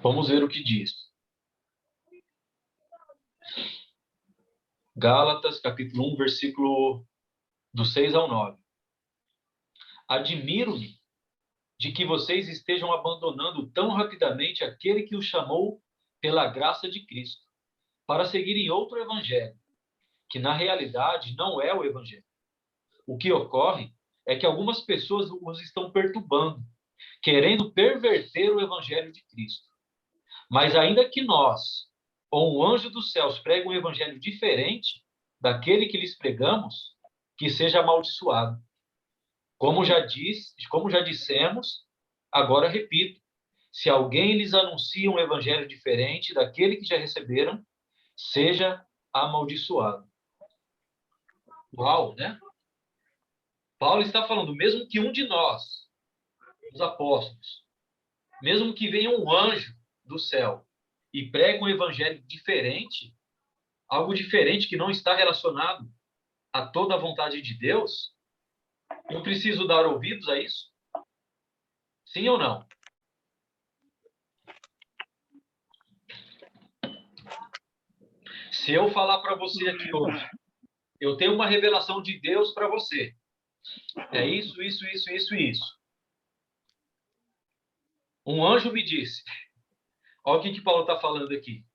Vamos ver o que diz. Gálatas, capítulo 1, versículo do 6 ao 9. Admiro-me de que vocês estejam abandonando tão rapidamente aquele que os chamou pela graça de Cristo, para seguirem outro evangelho, que na realidade não é o evangelho. O que ocorre é que algumas pessoas os estão perturbando, querendo perverter o evangelho de Cristo. Mas ainda que nós, ou um anjo dos céus, pregue um evangelho diferente daquele que lhes pregamos, que seja amaldiçoado. Como já dissemos, agora repito, se alguém lhes anuncia um evangelho diferente daquele que já receberam, seja amaldiçoado. Uau, né? Paulo está falando, mesmo que um de nós, os apóstolos, mesmo que venha um anjo do céu e pregue um evangelho diferente, algo diferente que não está relacionado a toda a vontade de Deus, eu preciso dar ouvidos a isso? Sim ou não? Se eu falar para você aqui hoje, eu tenho uma revelação de Deus para você. É isso, isso, isso, isso e isso. Um anjo me disse. Olha o que Paulo está falando aqui.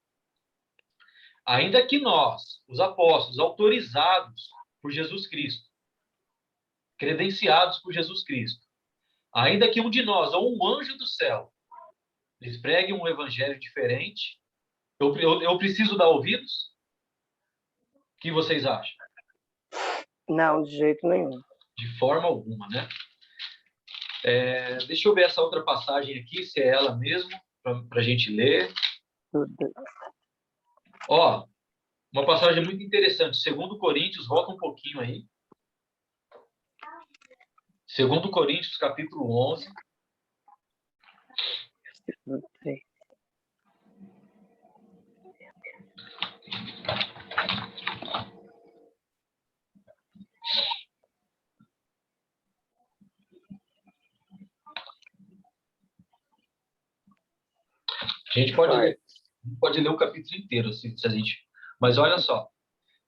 Ainda que nós, os apóstolos, autorizados por Jesus Cristo, credenciados por Jesus Cristo, ainda que um de nós, ou um anjo do céu, lhes pregue um evangelho diferente, eu preciso dar ouvidos? O que vocês acham? Não, de jeito nenhum. De forma alguma, né? Deixa eu ver essa outra passagem aqui, se é ela mesmo, para a gente ler. Ó, uma passagem muito interessante. 2 Coríntios, volta um pouquinho aí. 2 Coríntios, capítulo 11. A gente pode ler o capítulo inteiro, se a gente... Mas olha só.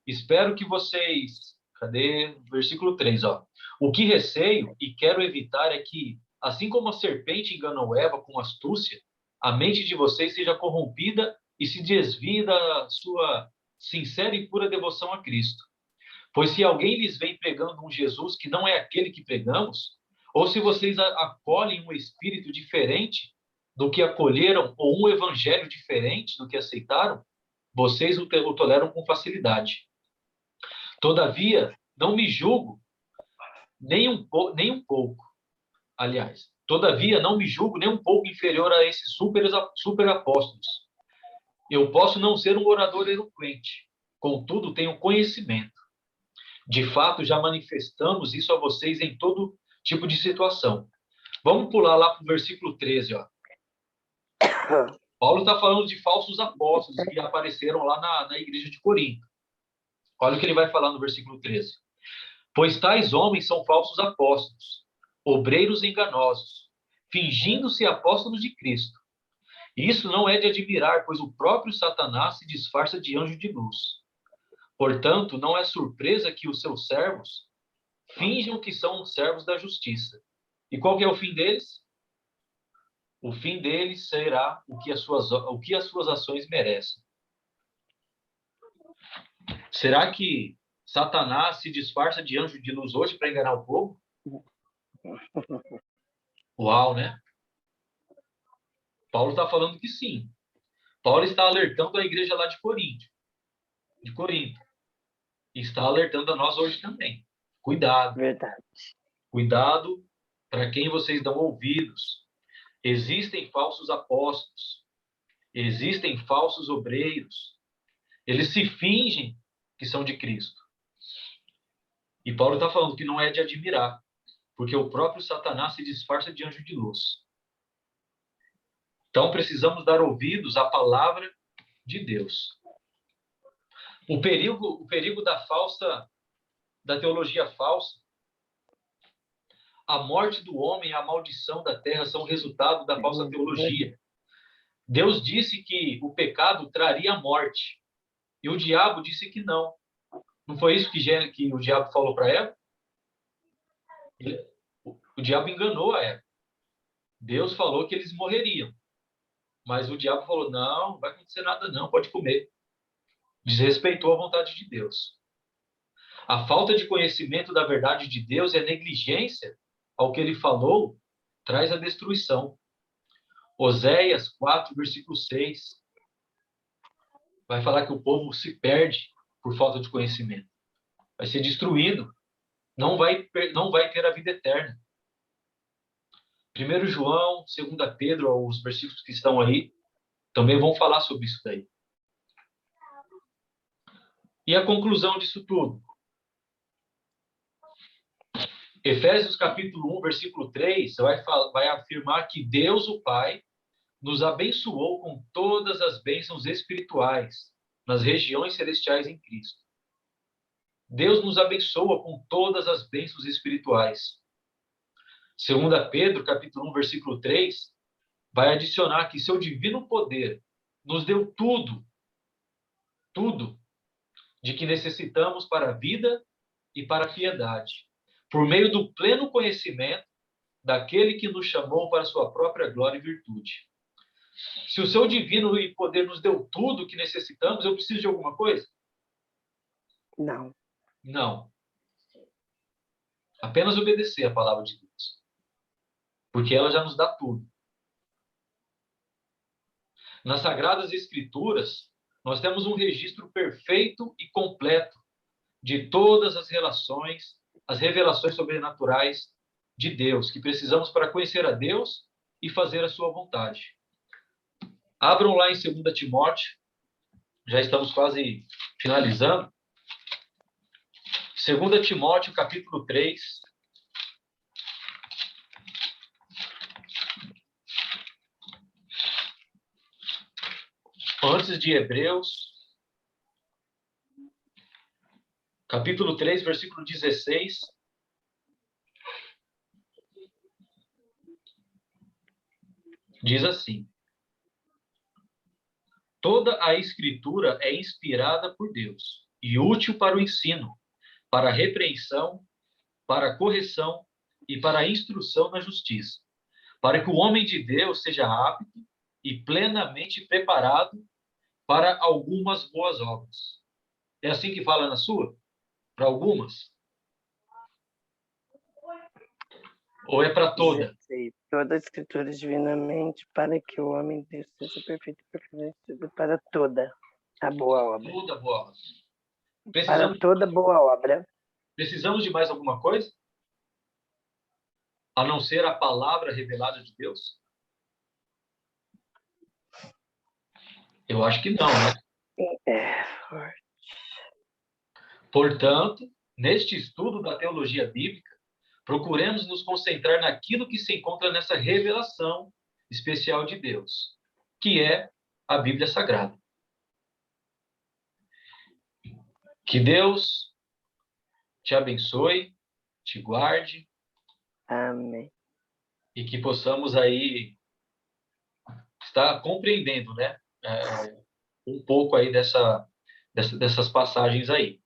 Espero que vocês... Cadê? Versículo 3, ó. O que receio e quero evitar é que, assim como a serpente enganou Eva com astúcia, a mente de vocês seja corrompida e se desvie da sua sincera e pura devoção a Cristo. Pois se alguém lhes vem pregando um Jesus que não é aquele que pregamos, ou se vocês acolhem um espírito diferente do que acolheram, ou um evangelho diferente do que aceitaram, vocês o toleram com facilidade. Todavia, não me julgo nem um pouco. Aliás, todavia, não me julgo nem um pouco inferior a esses super apóstolos. Eu posso não ser um orador eloquente, contudo, tenho conhecimento. De fato, já manifestamos isso a vocês em todo tipo de situação. Vamos pular lá para o versículo 13, ó. Paulo está falando de falsos apóstolos que apareceram lá na igreja de Corinto. Olha o que ele vai falar no versículo 13. Pois tais homens são falsos apóstolos, obreiros enganosos, fingindo-se apóstolos de Cristo. Isso não é de admirar, pois o próprio Satanás se disfarça de anjo de luz. Portanto, não é surpresa que os seus servos finjam que são servos da justiça. E qual que é o fim deles? O fim deles será o que as suas ações merecem. Será que Satanás se disfarça de anjo de luz hoje para enganar o povo? Uau, né? Paulo está falando que sim. Paulo está alertando a igreja lá de Corinto. E está alertando a nós hoje também. Cuidado. Verdade. Cuidado para quem vocês dão ouvidos. Existem falsos apóstolos. Existem falsos obreiros. Eles se fingem que são de Cristo. E Paulo está falando que não é de admirar, porque o próprio Satanás se disfarça de anjo de luz. Então, precisamos dar ouvidos à palavra de Deus. O perigo da teologia falsa, a morte do homem e a maldição da terra são resultado da falsa teologia. Deus disse que o pecado traria a morte, e o diabo disse que não. Não foi isso que o diabo falou para Eva? O diabo enganou a Eva. Deus falou que eles morreriam. Mas o diabo falou, não vai acontecer nada não, pode comer. Desrespeitou a vontade de Deus. A falta de conhecimento da verdade de Deus e a negligência ao que ele falou traz a destruição. Oséias 4, versículo 6, vai falar que o povo se perde por falta de conhecimento. Vai ser destruído. Não vai ter a vida eterna. 1 João, 2 Pedro, os versículos que estão aí, também vão falar sobre isso daí. E a conclusão disso tudo? Efésios capítulo 1, versículo 3, vai afirmar que Deus, o Pai, nos abençoou com todas as bênçãos espirituais nas regiões celestiais em Cristo. Deus nos abençoa com todas as bênçãos espirituais. 2 Pedro, capítulo 1, versículo 3, vai adicionar que seu divino poder nos deu tudo de que necessitamos para a vida e para a piedade, por meio do pleno conhecimento daquele que nos chamou para a sua própria glória e virtude. Se o seu divino poder nos deu tudo que necessitamos, eu preciso de alguma coisa? Não. Não. Apenas obedecer a palavra de Deus. Porque ela já nos dá tudo. Nas Sagradas Escrituras, nós temos um registro perfeito e completo de todas as revelações sobrenaturais de Deus, que precisamos para conhecer a Deus e fazer a sua vontade. Abram lá em 2 Timóteo, já estamos quase finalizando. 2 Timóteo, capítulo 3. Antes de Hebreus, capítulo 3, versículo 16. Diz assim: toda a Escritura é inspirada por Deus e útil para o ensino, para a repreensão, para a correção e para a instrução na justiça, para que o homem de Deus seja apto e plenamente preparado para algumas boas obras. É assim que fala na sua? Para algumas? Ou é para toda? Toda a Escritura divinamente para que o homem de Deus seja perfeito e perfeito para toda a boa obra. Toda boa obra. Para toda boa obra. Precisamos de mais alguma coisa? A não ser a palavra revelada de Deus? Eu acho que não, né? Portanto, neste estudo da teologia bíblica, procuremos nos concentrar naquilo que se encontra nessa revelação especial de Deus, que é a Bíblia Sagrada. Que Deus te abençoe, te guarde. Amém. E que possamos aí estar compreendendo, né? Um pouco aí dessas passagens aí.